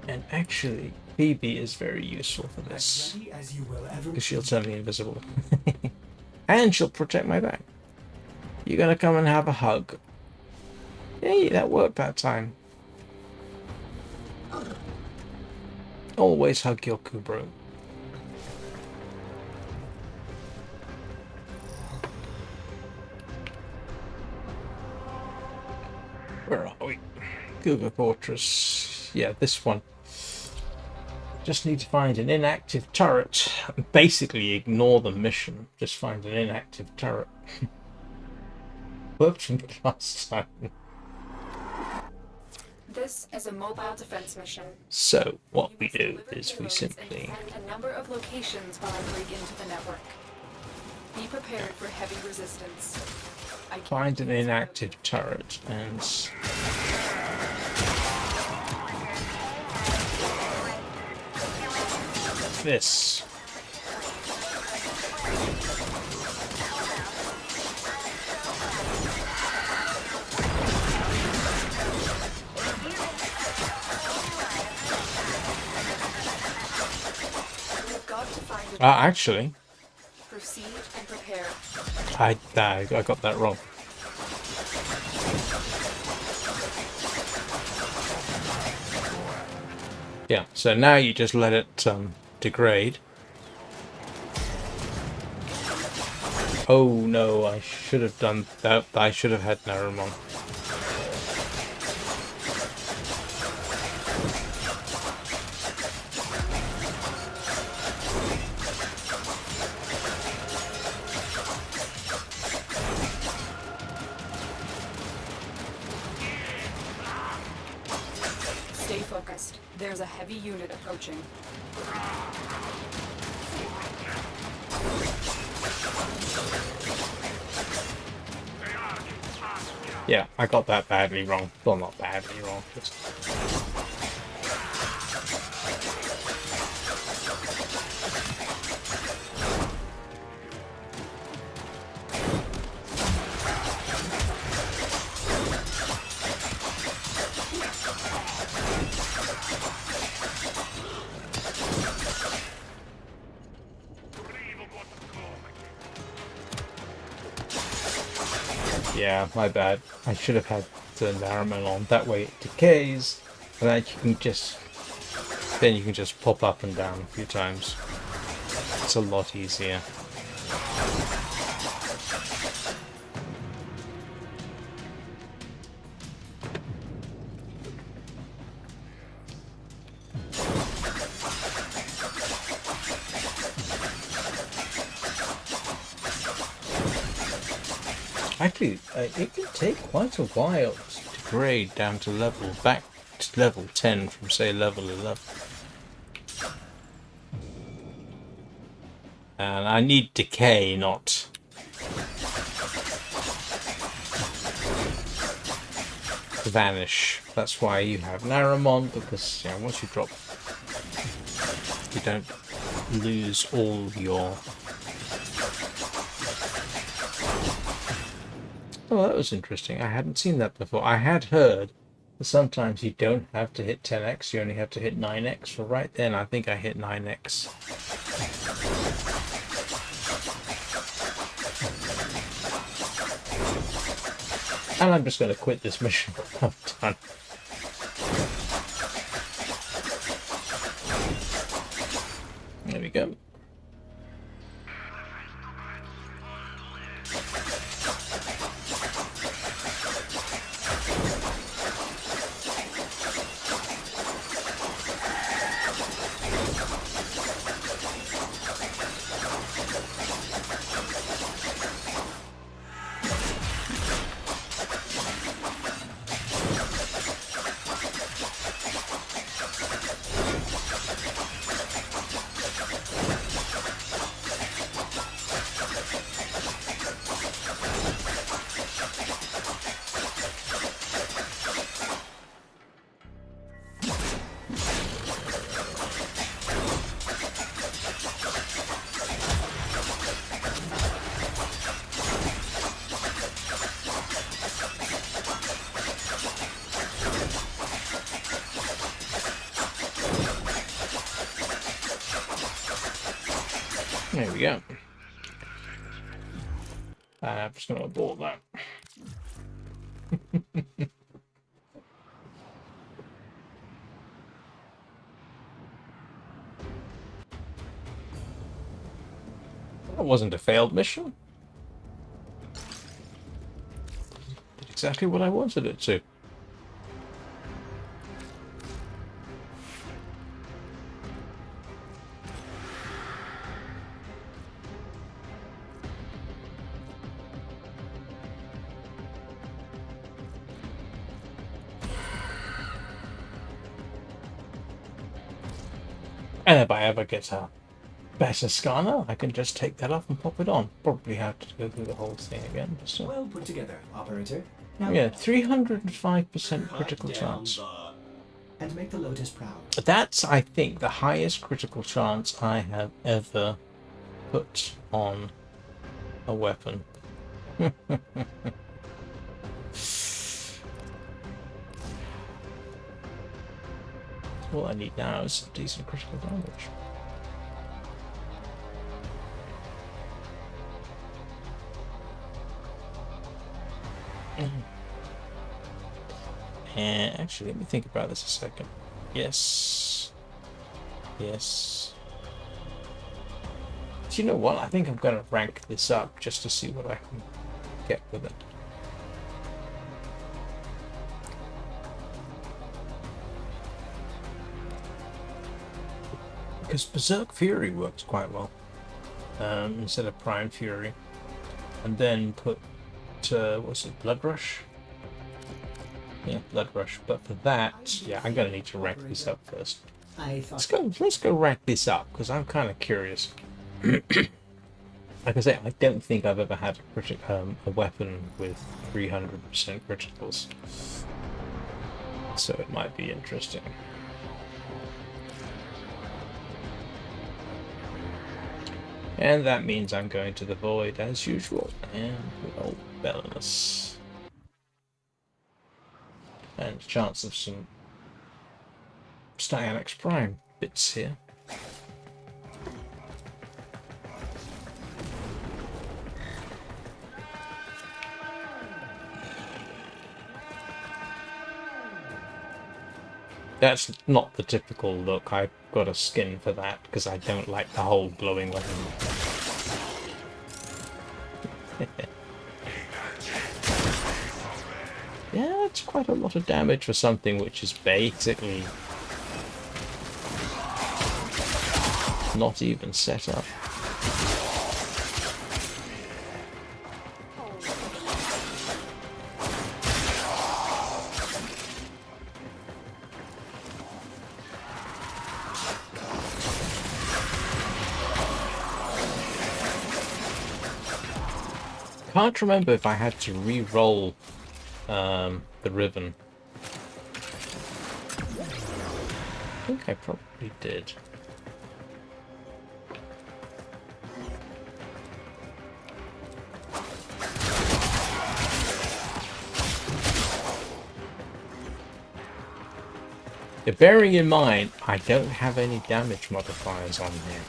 And actually, Phoebe is very useful for this, because she'll turn me invisible. And she'll protect my back. You're gonna come and have a hug. Hey, that worked that time. Always hug your Kubro. Where are we? Kuva Fortress. Yeah, this one. Just need to find an inactive turret. Basically ignore the mission. Just find an inactive turret. Worked from last time. This is a mobile defense mission. So what we do is we simply a number of locations while I break into the network. Be prepared for heavy resistance. find an inactive turret and this. Actually, proceed and prepare. I got that wrong. Yeah, so now you just let it degrade. Oh no, I should have done that. I should have had Naramon. Stay focused. There's a heavy unit approaching. Yeah, I got that badly wrong. Well, not badly wrong. Just... Yeah, my bad. I should have had the Naramon on. That way it decays, and then you can just pop up and down a few times. It's a lot easier. Actually, it can take quite a while to degrade down to back to level 10 from, say, level 11. And I need decay, not... vanish. That's why you have Naramon, because you know, once you drop, you don't lose all your... Oh, that was interesting. I hadn't seen that before. I had heard that sometimes you don't have to hit 10x, you only have to hit 9x. So right then, I think I hit 9x. And I'm just going to quit this mission. I'm done. There we go. There we go. I'm just going to abort that. That wasn't a failed mission. Did exactly what I wanted it to. And if I ever get a better scanner, I can just take that off and pop it on. Probably have to go through the whole thing again. So. Well put together, operator. Now, yeah, 305% critical chance. And make the Lotus proud. That's, I think, the highest critical chance I have ever put on a weapon. All I need now is some decent critical damage. And actually, let me think about this a second. Yes. Yes. Do you know what? I think I'm going to rank this up just to see what I can get with it. Because Berserk Fury works quite well instead of Prime Fury, and then put what's it, Blood Rush? Yeah, Blood Rush. But for that, yeah, I'm gonna need to rank this up first. Let's go rank this up because I'm kind of curious. Like I say, I don't think I've ever had a weapon with 300% criticals, so it might be interesting. And that means I'm going to the Void as usual, and with old Belinus. And a chance of some Styanax Prime bits here. That's not the typical look. I've got a skin for that because I don't like the whole glowing weapon. Yeah, it's quite a lot of damage for something which is basically not even set up. Can't remember if I had to re-roll the Riven think I probably did. Yeah, bearing in mind, I don't have any damage modifiers on here.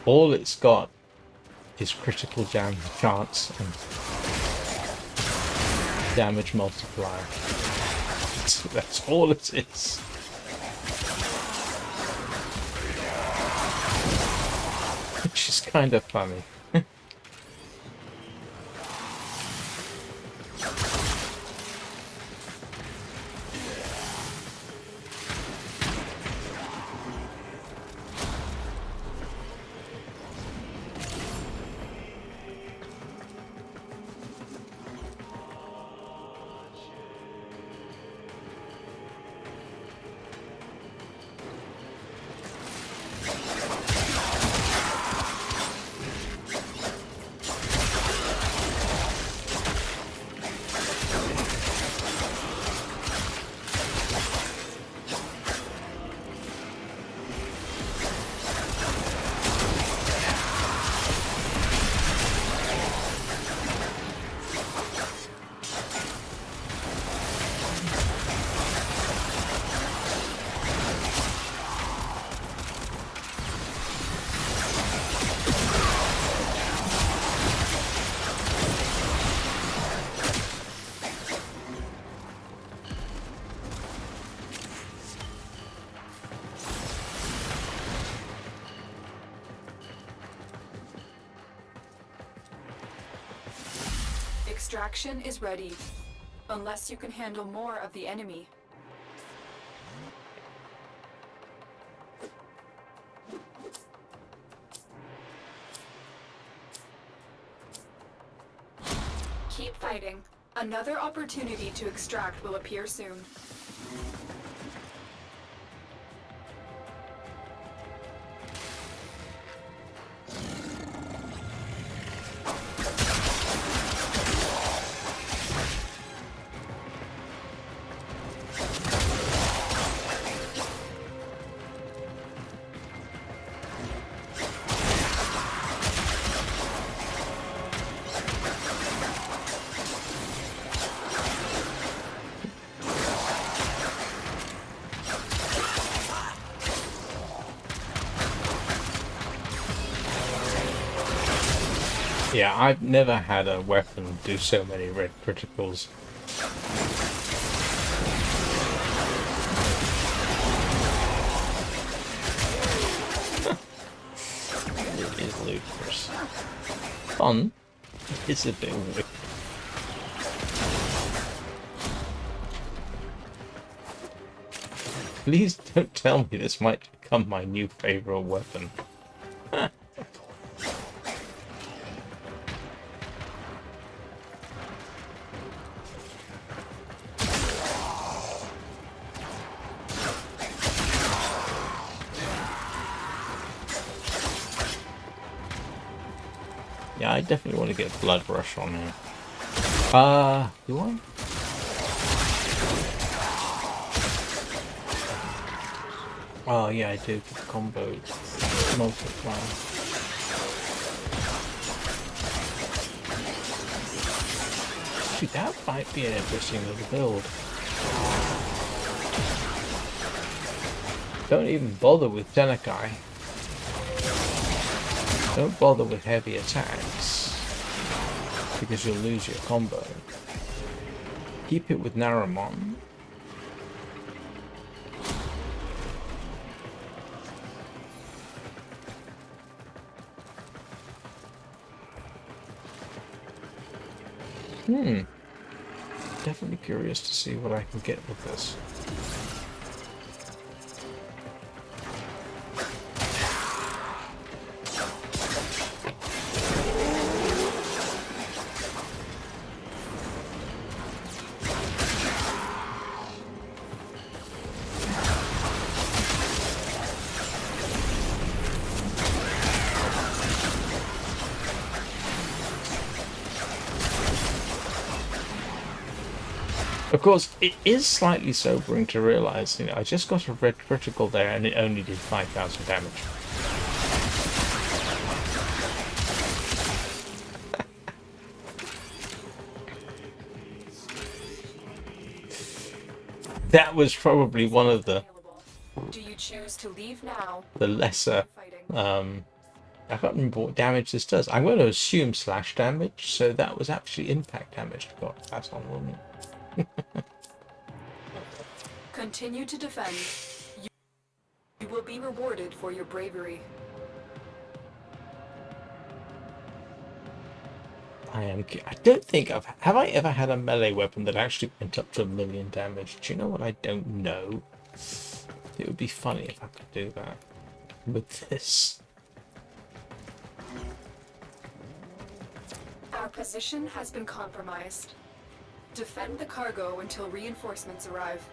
All it's got is critical damage chance and damage multiplier. That's all it is. Which is kind of funny. Extraction is ready, unless you can handle more of the enemy. Keep fighting. Another opportunity to extract will appear soon. Yeah, I've never had a weapon do so many red criticals. It is ludicrous. Fun. It's a bit weird. Please don't tell me this might become my new favorite weapon. Yeah, I definitely want to get Blood Rush on here. Do I? Oh yeah, I do. The combo multiplier. Actually, that might be an interesting little build. Don't even bother with Tenekai. Don't bother with heavy attacks, because you'll lose your combo. Keep it with Naramon. Definitely curious to see what I can get with this. Of course, it is slightly sobering to realise, I just got a red critical there and it only did 5,000 damage. That was probably one of the Do you choose to leave now? lesser. I can't remember what damage this does. I'm going to assume slash damage, so that was actually impact damage. God, that's on, wasn't it? Continue to defend. You will be rewarded for your bravery. I don't think have I ever had a melee weapon that actually went up to 1,000,000 damage? Do you know what I don't know? It would be funny if I could do that with this. Our position has been compromised. Defend the cargo until reinforcements arrive.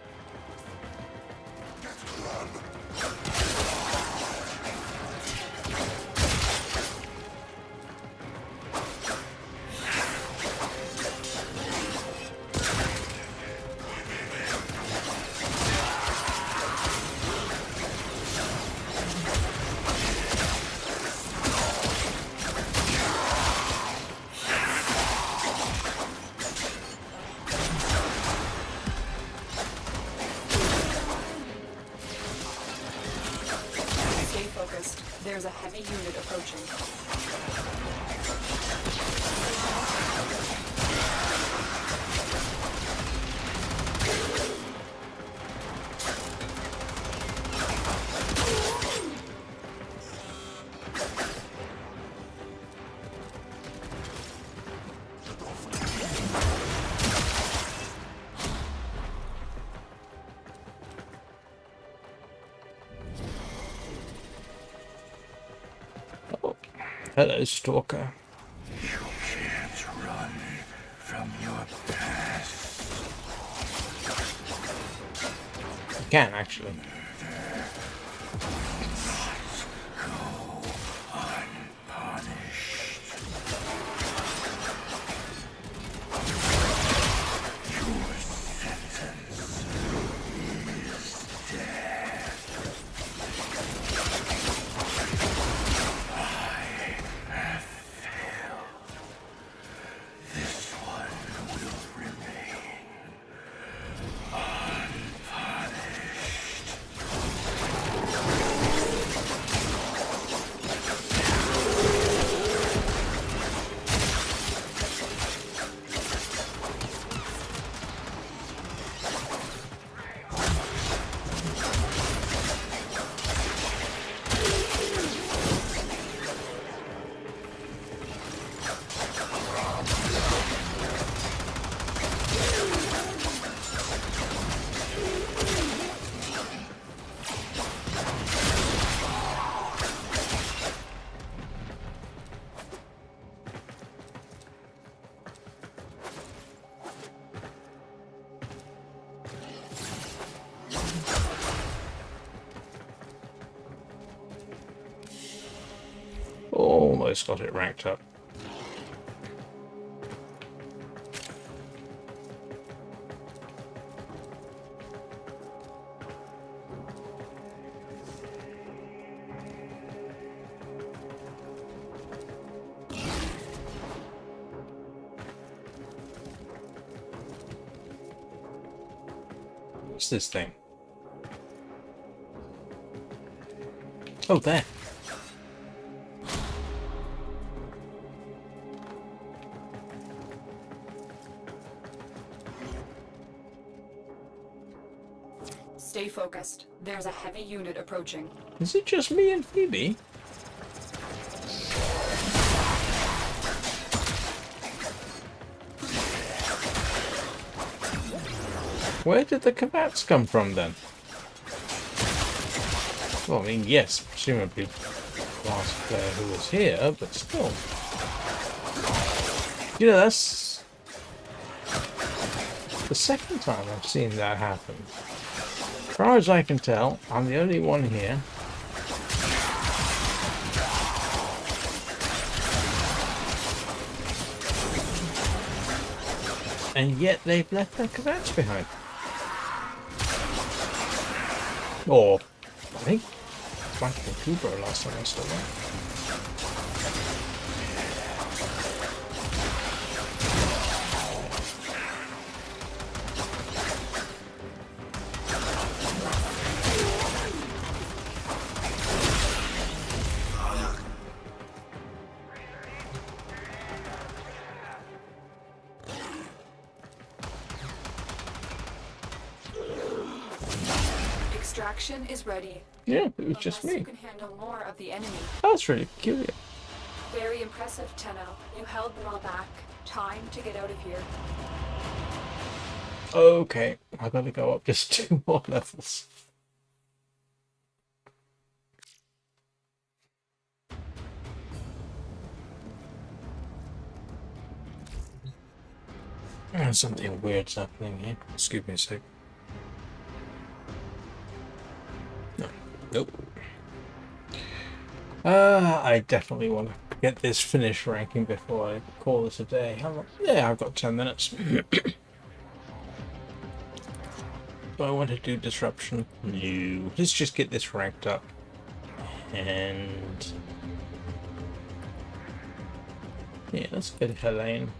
There's a heavy unit approaching. Hello, Stalker. You can't run from your past. You can, actually. Go unpunished. Your sentence is death. Almost got it ranked up. What's this thing? Oh, there. Stay focused. There's a heavy unit approaching. Is it just me and Phoebe? Where did the Kavats come from then? Well, I mean, yes, presumably the last player who was here, but still. You know, that's the second time I've seen that happen. As far as I can tell, I'm the only one here. And yet they've left their commands behind. Or, I think, flanking Kubro last time I saw that. Extraction is ready. Yeah, it was just Unless me. you can handle more of the enemy. That's really peculiar. Very impressive, Tenno. You held them all back. Time to get out of here. Okay, I gotta go up just 2 more levels. Something weird's happening here. Excuse me a sec. No. Nope. I definitely want to get this finished ranking before I call this a day. Yeah, I've got 10 minutes. Do I want to do disruption? No. Let's just get this ranked up. And yeah, let's go to Helene.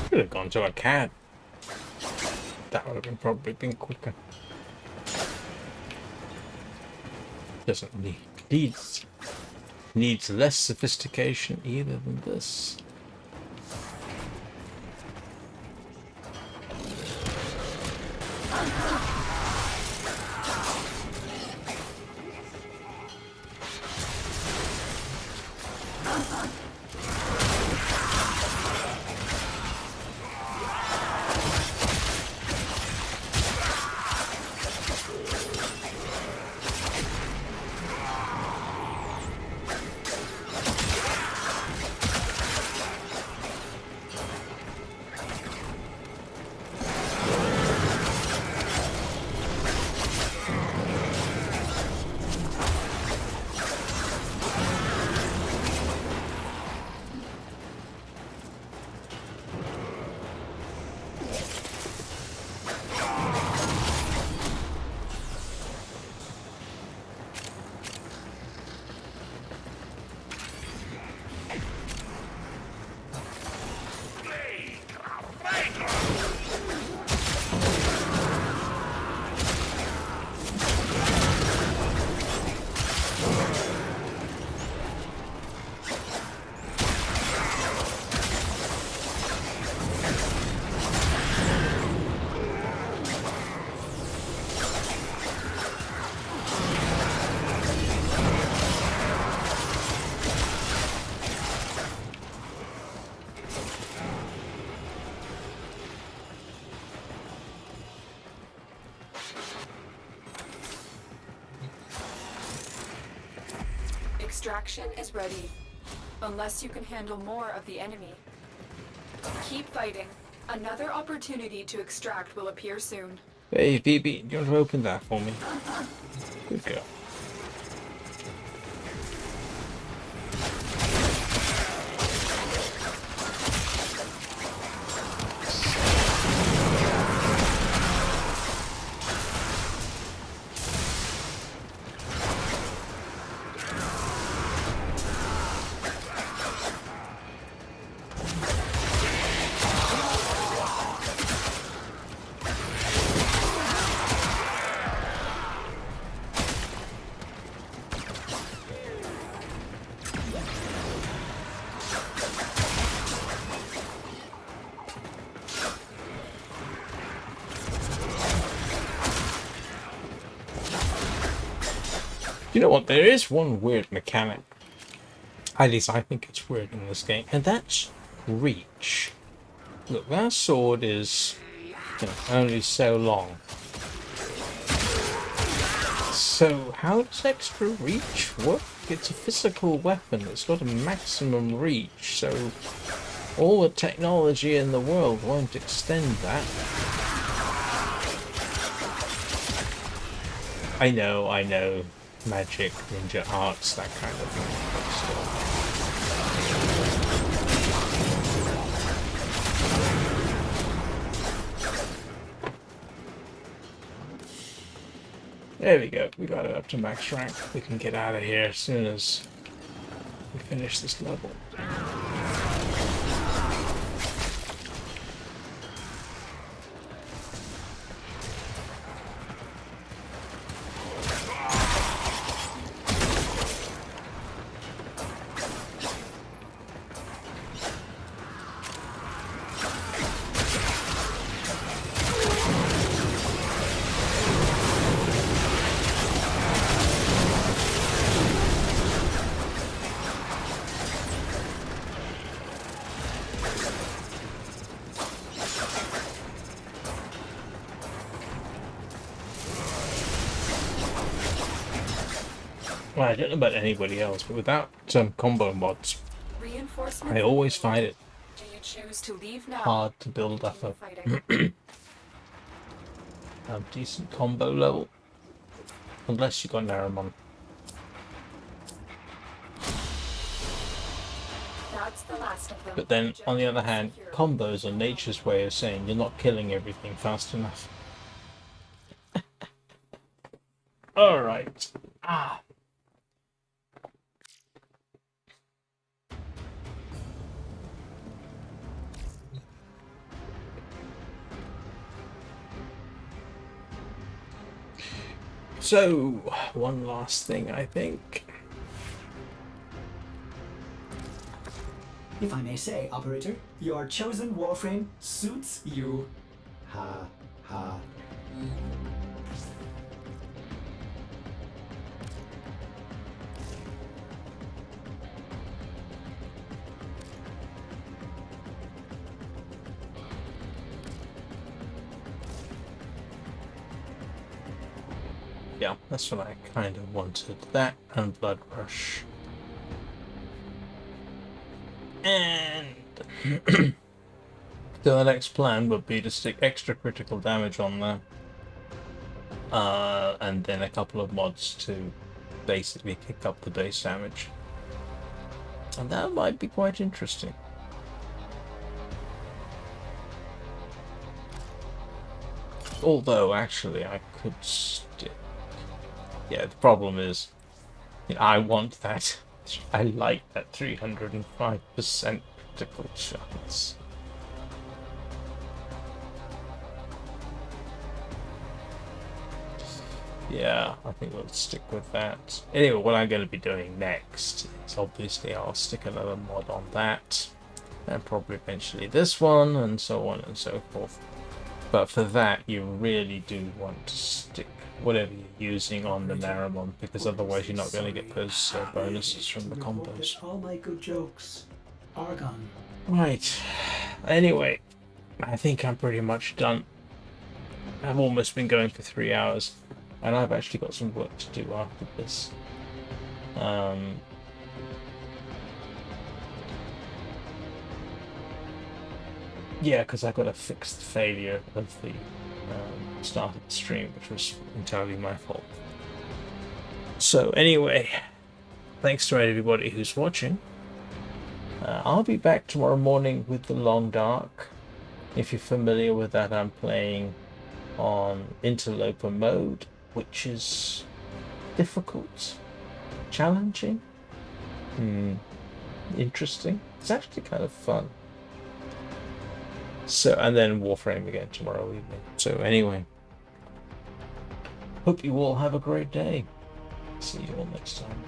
Could have gone to a cat. That would have probably been quicker. Doesn't needs less sophistication either than this. Extraction is ready. Unless you can handle more of the enemy. Keep fighting. Another opportunity to extract will appear soon. Hey, Phoebe, do you want to open that for me? Good girl. You know what? There is one weird mechanic. At least I think it's weird in this game, and that's reach. Look, that sword is only so long. So how does extra reach work? It's a physical weapon. It's got a maximum reach, so all the technology in the world won't extend that. I know. Magic, ninja arts, that kind of thing. There we go. We got it up to max rank. We can get out of here as soon as we finish this level. Well, I don't know about anybody else, but without combo mods, I always find it Do you choose to leave now? hard to build up a decent combo level, unless you got Naramon. That's the last of them. But then, on the other hand, combos are nature's way of saying you're not killing everything fast enough. Alright. So, one last thing, I think. If I may say, Operator, your chosen Warframe suits you. Ha ha. Yeah, that's what I kind of wanted. That and Blood Rush. And so the next plan would be to stick extra critical damage on there. And then a couple of mods to basically kick up the base damage. And that might be quite interesting. Although, actually, I could stick... Yeah, the problem is, I want that. I like that 305% critical chance. Yeah, I think we'll stick with that. Anyway, what I'm going to be doing next is obviously I'll stick another mod on that. And probably eventually this one, and so on and so forth. But for that, you really do want to stick whatever you're using on the Naramon, because otherwise you're not going to get those bonuses from the combos. All my good jokes are gone. Right. Anyway, I think I'm pretty much done. I've almost been going for 3 hours, and I've actually got some work to do after this. Yeah, because I've got to fix the failure of the start of the stream, which was entirely my fault. So anyway, thanks to everybody who's watching. I'll be back tomorrow morning with the Long Dark. If you're familiar with that, I'm playing on interloper mode, which is difficult, challenging, interesting. It's actually kind of fun. So, and then Warframe again tomorrow evening. So anyway, hope you all have a great day. See you all next time.